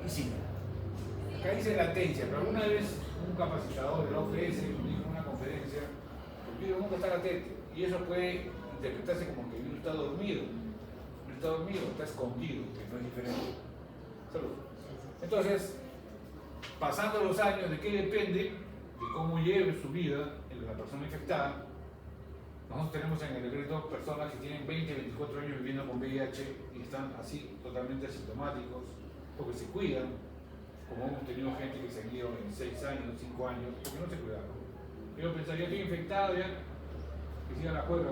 y SIDA. Acá dice latencia, pero alguna vez un capacitador de la OPS dijo en una conferencia, el virus nunca está latente y eso puede interpretarse como que el virus está dormido. No está dormido, está escondido, que no es diferente. Salud. Entonces, pasando los años, ¿de qué depende? De cómo lleve su vida la persona infectada. Nosotros tenemos en el decreto personas que tienen 20, 24 años viviendo con VIH y están así, totalmente asintomáticos, porque se cuidan, como hemos tenido gente que se han ido en 6 años, 5 años, porque no se cuidaron. Yo pensaría, estoy infectado ya, que sigan la juega,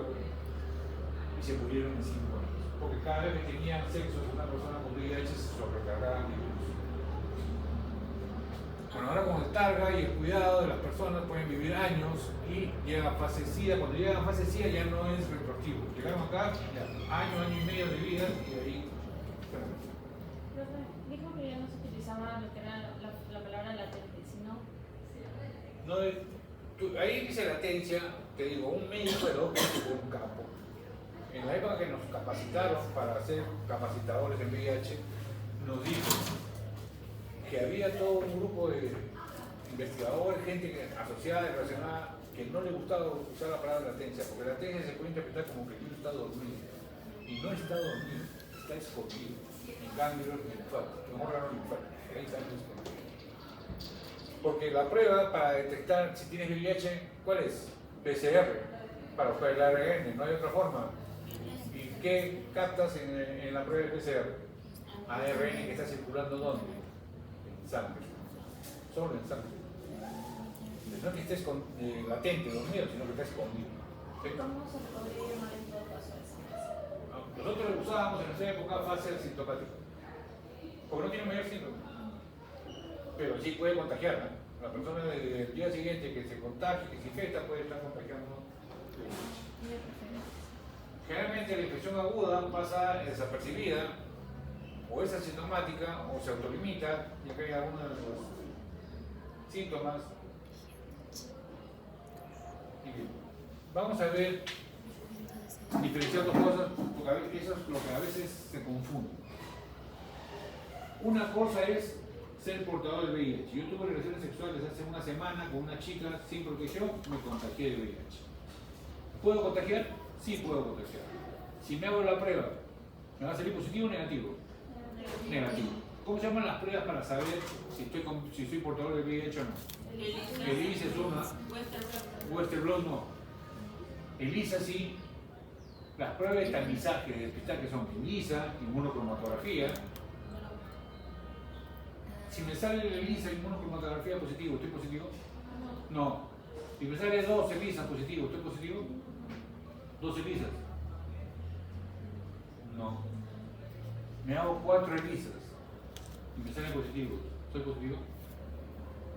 y se murieron en 5 años, porque cada vez que tenían sexo con una persona con VIH se sobrecargaban el virus. Bueno, ahora con el targa y el cuidado de las personas pueden vivir años y llega a fase SIDA. Cuando llegan a fase SIDA ya no es retroactivo. Llegaron acá, ya, año y medio de vida y de ahí. Profe, dijo que ya no se utilizaba lo que era la palabra latente, sino No, ahí dice latencia, te digo, un médico de la OPS por un campo. En la época que nos capacitaron para ser capacitadores en VIH, nos dijo que había todo un grupo de investigadores, gente asociada y relacionada, que no le gustaba usar la palabra latencia, porque latencia se puede interpretar como que el virus está dormido. Y no está dormido, está escondido. En ganglios linfáticos, en órganos linfáticos, ahí está escondido. Porque la prueba para detectar si tienes VIH, ¿cuál es? PCR, para buscar el ARN, no hay otra forma. ¿Y qué captas en la prueba de PCR? ARN que está circulando ¿dónde? Sangre, solo en sangre. No es que estés latente, dormido, sino que está escondido. ¿Sí? ¿cómo se podría llamar en todo caso eso? Nosotros lo usábamos en esa época fase asintomática, porque no tiene mayor síntoma, pero sí puede contagiar. ¿No? La persona del día siguiente que se contagie, que se infecta, puede estar contagiando. Generalmente la infección aguda pasa desapercibida, o es asintomática o se autolimita, ya que hay algunos de los síntomas. Y bien, vamos a ver, diferenciar dos cosas, porque eso es lo que a veces se confunde. Una cosa es ser portador del VIH. Yo tuve relaciones sexuales hace una semana con una chica sin protección, me contagié de VIH. ¿Puedo contagiar? Sí puedo contagiar. Si me hago la prueba, ¿me va a salir positivo o negativo? Negativo. ¿Cómo se llaman las pruebas para saber si soy portador de VIH o no? El ELISA es una, Western Blot no. ELISA sí. Las pruebas de tamizaje, de despistaje que son ELISA, inmunocromatografía. Si me sale el ELISA, inmunocromatografía positivo, ¿estoy positivo? No. Si me sale 2 ELISA positivo, ¿estoy positivo? 2 ELISAs. No. Me hago 4 ELISAs y me sale positivo. ¿Soy positivo?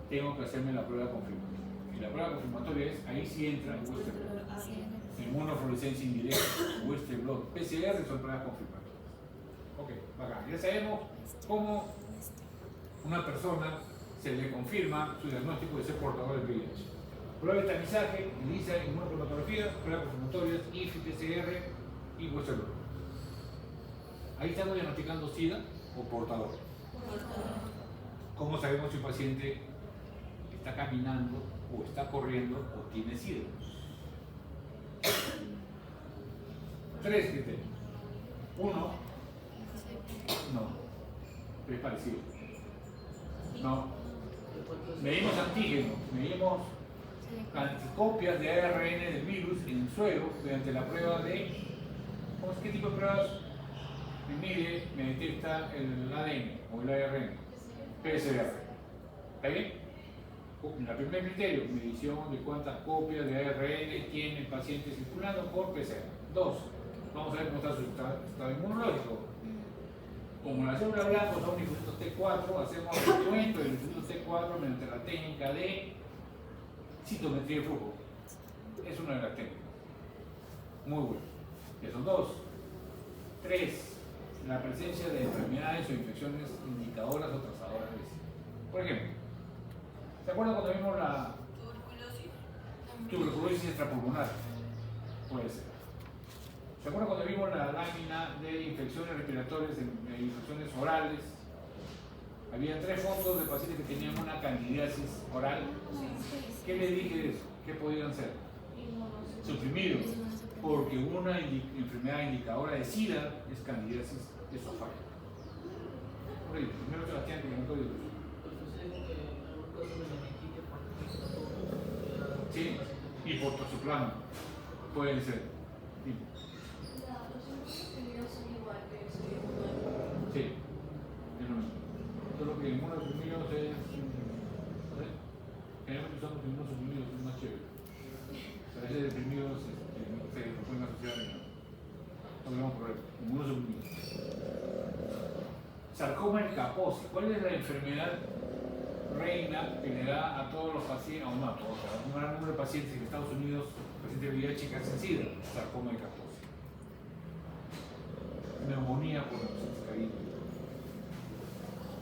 Tengo que hacerme la prueba confirmatoria. Y la prueba confirmatoria es, ahí sí entra el Western Blot. Inmunofluorescencia indirecta, Western Blot. PCR son pruebas confirmatorias. Ok, bacán. Ya sabemos cómo una persona se le confirma su diagnóstico de ser portador del VIH. Prueba de tamizaje, ELISA, inmunocromatografía, pruebas confirmatorias, IFI, PCR y Western Blot. Ahí estamos diagnosticando SIDA o portador. ¿Cómo sabemos si un paciente está caminando o está corriendo o tiene SIDA? 3 criterios. 1, no, es parecido. No. Medimos antígenos, medimos anticopias de ARN del virus en el suelo mediante la prueba de. ¿Qué tipo de pruebas? Me mide, me detecta el ADN o el ARN, PCR. ¿Está bien? El primer criterio, medición de cuántas copias de ARN tiene el paciente circulando por PCR. 2, vamos a ver cómo está su estado inmunológico. Como la célula blanca son linfocitos T4, hacemos el recuento del linfocitos T4 mediante la técnica de citometría de flujo. Es una de las técnicas. Muy bueno. Esos 2. 3. La presencia de enfermedades o infecciones indicadoras o trazadoras de SIDA. Por ejemplo, ¿se acuerdan cuando vimos la tuberculosis extrapulmonar? Puede ser. ¿Se acuerdan cuando vimos la lámina de infecciones respiratorias, de infecciones orales? Había 3 fotos de pacientes que tenían una candidiasis oral. ¿Qué le dije de eso? ¿Qué podían ser? Suprimidos, porque una enfermedad indicadora de SIDA es candidiasis esofágica. Horrible. Primero Sebastián, que me acuerdo. Sí, y por toxoplano pueden ser. Sí. Los inmunosuprimidos son igual que los inmunodeprimidos. Sí, es lo mismo. Solo que inmunodeprimidos es. ¿sabes? Generalmente usamos inmunosuprimidos, es más chévere. A veces deprimidos se lo pueden asociar y no tenemos problema. Inmunosuprimidos. Sarcoma en Kaposi. ¿Cuál es la enfermedad reina que le da a todos los pacientes, o no a todos, a un gran número de pacientes en Estados Unidos, pacientes de VIH que hacen SIDA? Sarcoma en Kaposi. Neumonía por cariño.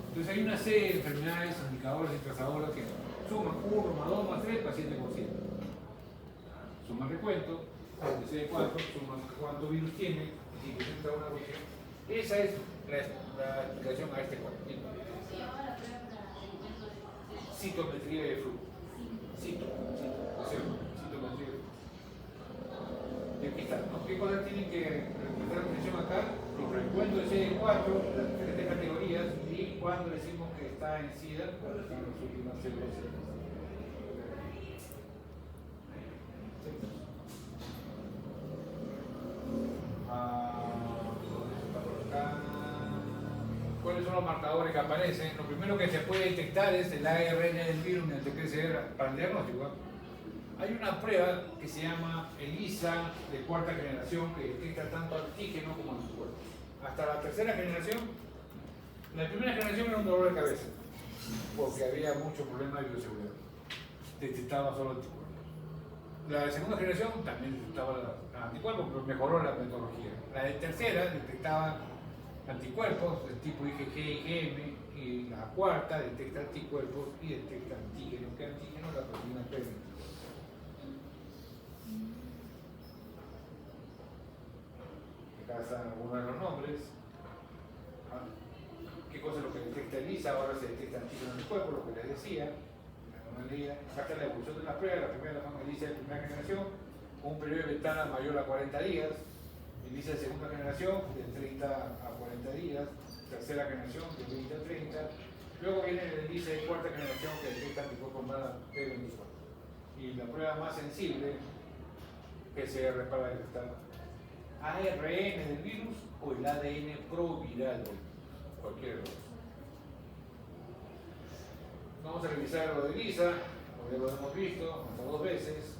Entonces hay una serie de enfermedades indicadoras y trazadoras que suman 1 más 2 más 3, paciente con SIDA. Suma el recuento, de CD4, suma cuánto virus tiene, y si presenta una cuestión. Esa es la explicación a este cuadro. Citometría de flujo. Citometría de flujo. Y aquí está, ¿no? ¿Qué cosas tienen que prestar atención acá? Los recuentos de CD4, las diferentes categorías, y cuando decimos que está en SIDA, cuando están las últimas células. ¿Cuáles son los marcadores que aparecen? Lo primero que se puede detectar es el ARN del virus mediante PCR para el diagnóstico. Hay una prueba que se llama ELISA de 4ª generación que detecta tanto antígeno como anticuerpos. Hasta la 3ª generación, la primera generación era un dolor de cabeza porque había mucho problema de bioseguridad. Detectaba solo anticuerpos. La de 2ª generación también detectaba anticuerpos, pero mejoró la metodología. La de 3ª detectaba anticuerpos del tipo IgG, IgM, y la 4ª detecta anticuerpos y detecta antígenos. ¿Qué antígeno? La proteína P. Acá están algunos de los nombres. ¿Qué cosa es lo que detecta ELISA? Ahora se detecta antígeno en el cuerpo, lo que les decía. Acá está la evolución de la prueba. La primera la llama ELISA de 1ª generación, con un periodo de ventana mayor a 40 días. ELISA de 2ª generación, de 30 a 40 días. 3ª generación, de 20 a 30. Luego viene el ELISA de 4ª generación, que detecta anticuerpos más P24. Y la prueba más sensible, PCR para detectar ARN del virus o el ADN proviral del virus. Cualquiera de los dos. Vamos a revisar lo de ELISA, como ya lo hemos visto, hasta 2 veces.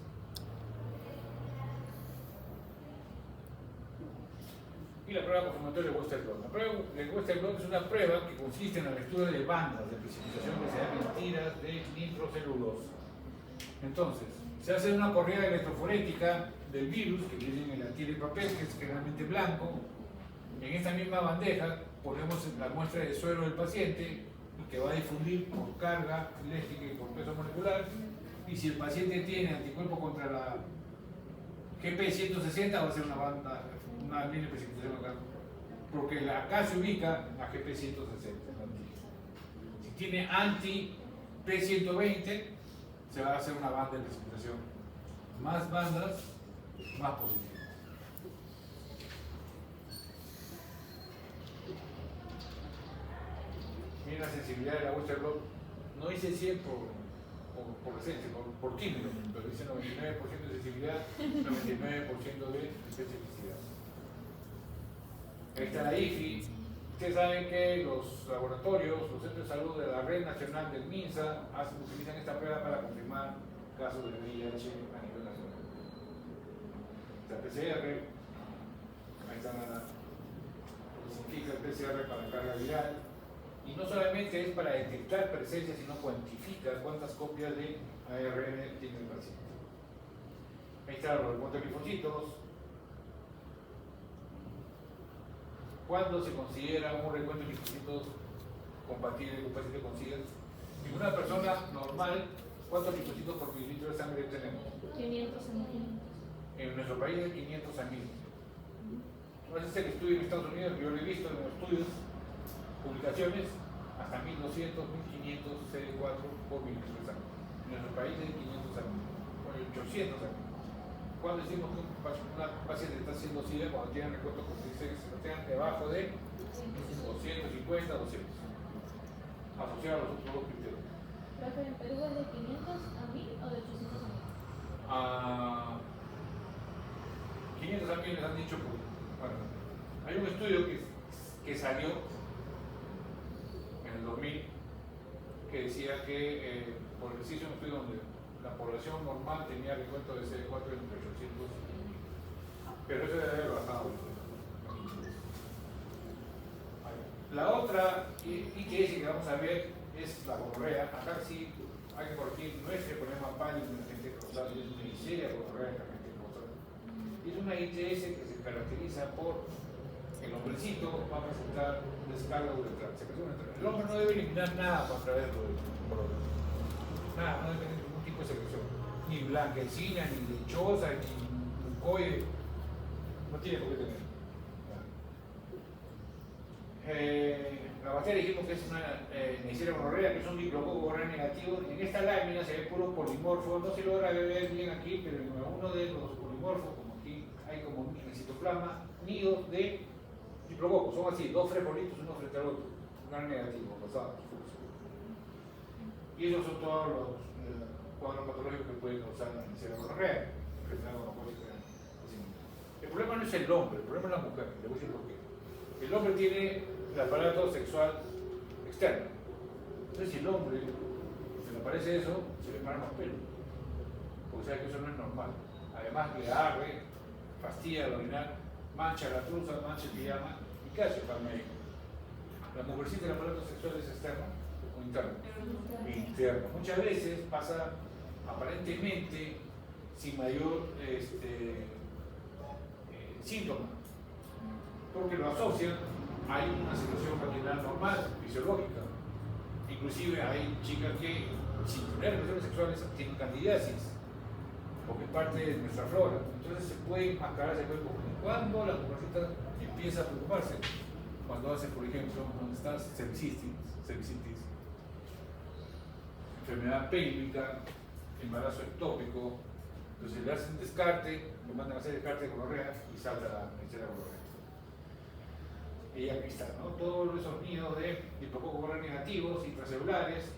Y la prueba confirmatoria de Western blot. La prueba de Western blot es una prueba que consiste en la lectura de bandas de precipitación que se llaman tiras de nitrocelulosa. Entonces, se hace una corrida electroforética del virus que viene en la tira de papel, que es generalmente blanco. En esta misma bandeja ponemos la muestra de suero del paciente, que va a difundir por carga eléctrica y por peso molecular. Y si el paciente tiene anticuerpo contra la GP160, va a ser una banda, una línea de precipitación acá, porque acá se ubica la GP160. Si tiene anti-P120, se va a hacer una banda de precipitación. Más bandas, más positivas. Miren la sensibilidad de la Western blot. No dice 100 por esencia, por químico, pero dice 99% de sensibilidad, 99% de especificidad. Ahí está la IFI. Ustedes saben que los laboratorios, los centros de salud de la Red Nacional del MINSA utilizan esta prueba para confirmar casos de VIH a nivel nacional. La PCR, ahí está lo que significa el PCR para carga viral. Y no solamente es para detectar presencia, sino cuantifica cuántas copias de ARN tiene el paciente. Ahí están los recuentos de linfocitos. ¿Cuándo se considera un recuento de linfocitos compatible con un paciente con SIDA? En una persona normal, ¿cuántos linfocitos por mililitro de sangre tenemos? 500 a 1500. En nuestro país de 500 a 1000. Ese es el estudio en Estados Unidos, yo lo he visto en los estudios, publicaciones, hasta 1200, 1500 CD4 por mililitro de sangre. En nuestro país es 500 años, o 800 años. Cuando decimos que una paciente está haciendo SIDA, cuando tienen recuerdos corticoides que tengan debajo de 250, 200. Asociado a los otros dos criterios. Profe, ¿en Perú es de 500 a 1000 o de 800 a 1000? A 500 amigos les han dicho, bueno, hay un estudio que salió en el 2000 que decía que por el ejercicio, un estudio donde la población normal tenía recuento de CD4 entre 800 y 1000, pero eso debe haber bajado. La otra ITS que vamos a ver es la gonorrea. Acá sí hay que corregir, no es el problema pánico en la gente causal, es una miseria gonorrea en la gente causal. Es una ITS que se caracteriza por el hombrecito va a presentar descarga uretral, secreción uretral. El hombre no debe eliminar nada para traerlo del problema. Nada, no debe tener ningún tipo de secreción. Ni blanquecina, ni lechosa, ni mucoide. No tiene por qué tener. La bacteria dijimos que es una Neisseria gonorrea, que es un diplococo gonorrea negativo. En esta lámina se ve puro polimorfo, no se logra ver bien aquí, pero en uno de los polimorfos, como aquí hay como en el citoplasma, nidos de diplococos, son así, dos frescolitos uno frente al otro, gonorrea negativo, rosados. Y esos son todos los cuadros patológicos que pueden causar la Neisseria gonorrea, enfermedad gonocólica. El problema no es el hombre, el problema es la mujer, le voy a decir por qué. El hombre tiene el aparato sexual externo. Entonces, si el hombre se le aparece eso, se le paran los pelos. Porque sabe que eso no es normal. Además, le arde, fastidia al orinar, mancha la truza, mancha el pijama. ¿Y qué hace para el médico? La mujercita del aparato sexual es externo o interno. Interno. Muchas veces pasa aparentemente sin mayor síntoma, porque lo asocian a una situación vaginal normal, fisiológica. Inclusive hay chicas que sin tener relaciones sexuales tienen candidiasis, porque es parte de nuestra flora. Entonces se puede enmascarar, se puede confundir. ¿Cuándo la mujercita empieza a preocuparse? Cuando hace, por ejemplo, cuando está cervicitis, enfermedad pélvica, embarazo ectópico. Entonces le hacen descarte, le mandan a hacer descarte de gonorrea y salta la Neisseria gonorrea. Y aquí está, ¿no? Todos esos nidos de diplococo gonorrea negativos, intracelulares,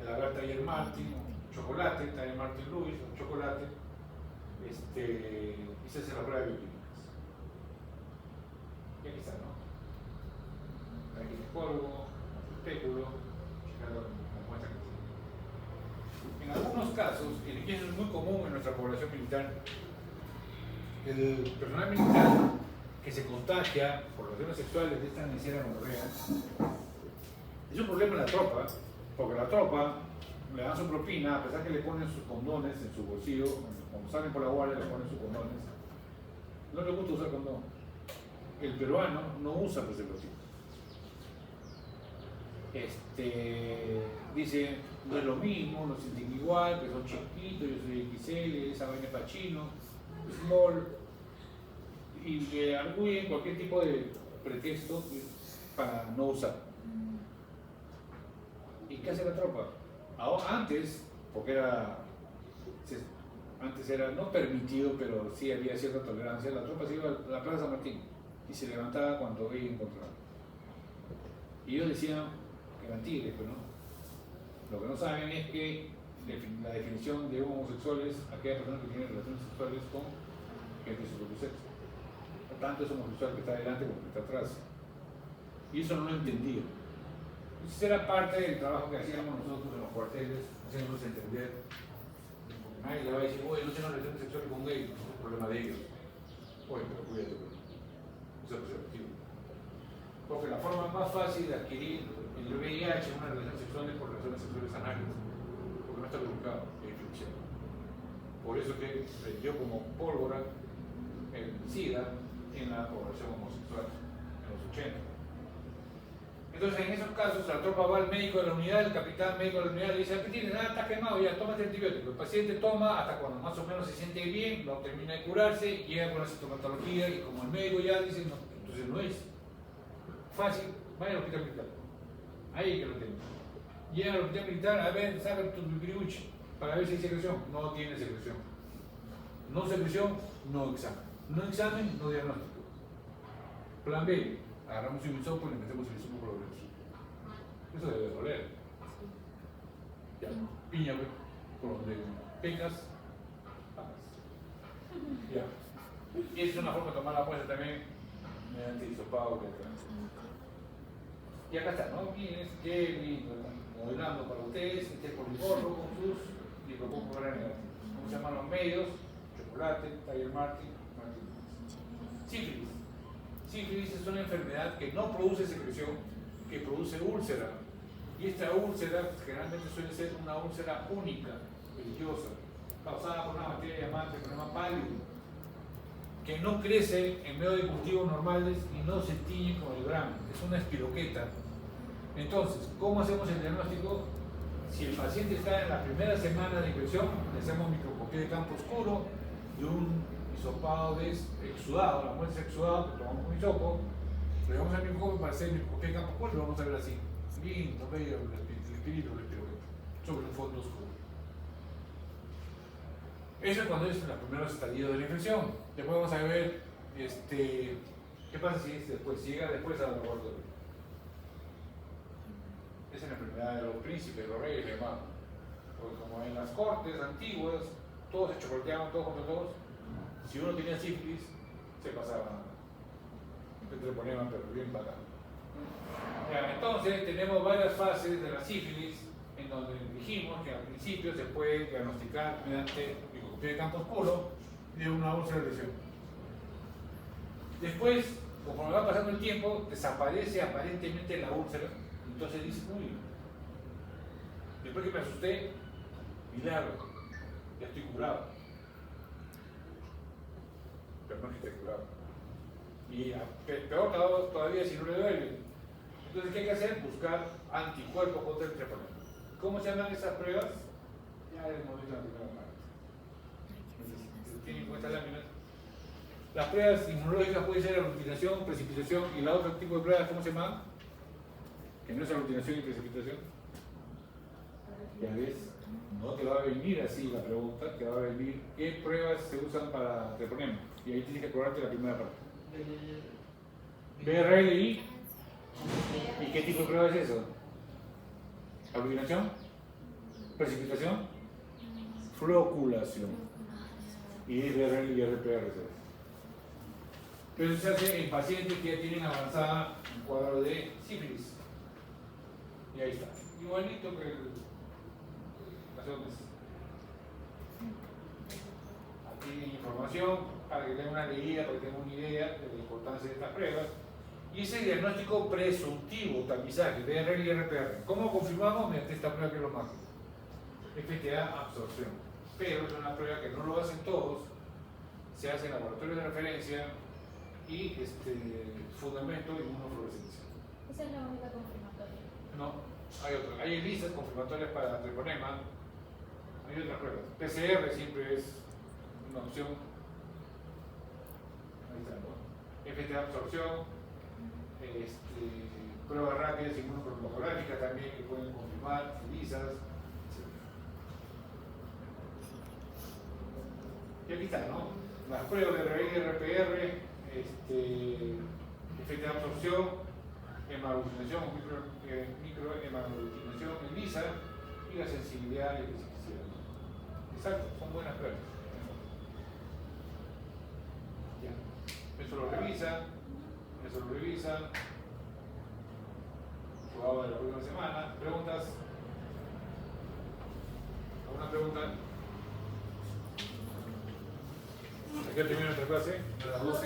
el agar Taller Martin, chocolate, Taller Martin Lewis, un chocolate, y se hace la prueba de bioquímicas. Y aquí está, ¿no? Aquí el polvo, el espéculo, la muestra que tiene. En algunos casos, y eso es muy común en nuestra población militar, el personal militar que se contagia por relaciones sexuales de esta Neisseria gonorrea es un problema en la tropa, porque la tropa le dan su propina, a pesar que le ponen sus condones en su bolsillo, cuando salen por la guardia le ponen sus condones, no le gusta usar condón. El peruano no usa preservativo. Dice, no es lo mismo, no sienten igual, que son chiquitos, yo soy XL, esa vaina es para chino, small, y le arguyen cualquier tipo de pretexto para no usar. ¿Y qué hace la tropa? Antes, porque antes era no permitido, pero sí había cierta tolerancia, la tropa se iba a la Plaza San Martín y se levantaba cuando veía encontraba. Y ellos decían que eran tigres, pero no. Lo que no saben es que la definición de homosexual es aquella persona que tiene relaciones sexuales con gente de su propio sexo. Tanto es homosexual que está adelante como que está atrás. Y eso no lo entendía. Entonces era parte del trabajo que hacíamos nosotros en los cuarteles, haciéndonos entender. Porque nadie le va a decir, oye, no tengo relaciones sexuales con gays, no es un problema de ellos. Oye, pero cuídate, eso es preservativo. Porque la forma más fácil de adquirir el VIH en una relación sexual es por relaciones sexuales anales, porque no está lubricado, es infección. Por eso que prendió como pólvora el SIDA en la población homosexual en los 80. Entonces, en esos casos, la tropa va al médico de la unidad, el capitán médico de la unidad le dice, ¿qué tienes? Está quemado, ya, tómate antibiótico. El paciente toma hasta cuando más o menos se siente bien, lo termina de curarse, llega con la sintomatología y como el médico ya dice, no, entonces no es fácil, vaya al hospital militar. Ahí que lo tengo. Llega al hospital militar, a ver, saca tu pipiriuchi para ver si hay secreción. No tiene secreción. No secreción, no examen. No examen, no diagnóstico. Plan B, agarramos un hisopo y le metemos el hisopo por los dedos. Eso debe doler. Ya, piña, pues, por donde pecas, pagas. Ya. Y esa es una forma de tomar la muestra también mediante hisopado que atrás. Y acá está, ¿no? Miren, qué lindo, modelando para ustedes, este poliporro con sus micropúrpuras negativas. ¿Cómo se llaman los medios? Chocolate, Tiger Martin, Martin. Sífilis. Sífilis es una enfermedad que no produce secreción, que produce úlcera. Y esta úlcera generalmente suele ser una úlcera única, religiosa, causada por una bacteria llamada Treponema pálido, que no crece en medio de cultivos normales y no se tiñe con el grano, es una espiroqueta. Entonces, ¿cómo hacemos el diagnóstico? Si el paciente está en la primera semana de infección, le hacemos microscopía de campo oscuro y un hisopado de exudado, la muestra exudada, que tomamos un hisopo, le damos al microscopio para hacer microscopía de campo oscuro y lo vamos a ver así, lindo, bello, el espíritu, la espiroqueta, sobre un fondo oscuro. Eso es cuando es los primeros estadios de la infección. Después vamos a ver qué pasa si es después, si llega después al laboratorio. Esa es la enfermedad de los príncipes, de los reyes, hermano. Porque como en las cortes antiguas, todos se chocolateaban, todos contra todos. Si uno tenía sífilis, se pasaba el treponema, pero bien bacán. Ya, entonces tenemos varias fases de la sífilis en donde dijimos que al principio se puede diagnosticar mediante microscopía de campo oscuro de una úlcera de lesión. Después, conforme va pasando el tiempo, desaparece aparentemente la úlcera, entonces dice, uy, después que me asusté, milagro, ya estoy curado. Pero no es que esté curado. Y peor todavía si no le duele. Entonces, ¿qué hay que hacer? Buscar anticuerpos contra el treponema. ¿Cómo se llaman esas pruebas? Ya hemos visto la primera parte. Tienen en cuenta láminas. Las pruebas inmunológicas pueden ser aglutinación, precipitación y la otro tipo de pruebas, ¿cómo se llama? Que no es aglutinación y precipitación. Ya ves, no te va a venir así la pregunta, te va a venir qué pruebas se usan para treponema. Y ahí tienes que acordarte la primera parte. BRLI. ¿Y qué tipo de prueba es eso? ¿Aglutinación? ¿Precipitación? Floculación. Y BRL y RPR. Pero eso se hace en pacientes que ya tienen avanzada un cuadro de sífilis. Y ahí está. Igualito que hace un mes. Aquí información para que tengan una leída, para que tengan una idea de la importancia de estas pruebas. Y ese diagnóstico presuntivo, tamizaje, BRL y RPR. ¿Cómo confirmamos? Mediante esta prueba que es lo máximo. FTA absorción. Pero es una prueba que no lo hacen todos, se hace en laboratorios de referencia y fundamento y inmunofluorescencia. Esa es la única confirmatoria. No, hay otras. Hay listas confirmatorias para treponema, hay otras pruebas. PCR siempre es una opción. Ahí está, ¿no? FTA absorción. Pruebas rápidas inmunocromatográficas también que pueden confirmar, lisas, etc. Y aquí está, ¿no? Las pruebas de RI y RPR, FTA absorción, hemaglutinación, microhemaglutinación en lisa y la sensibilidad y especificidad. Exacto, son buenas pruebas. Ya. Eso lo revisan. Jugado de la próxima semana. ¿Preguntas? ¿Alguna pregunta? Aquí termina nuestra clase a las 12.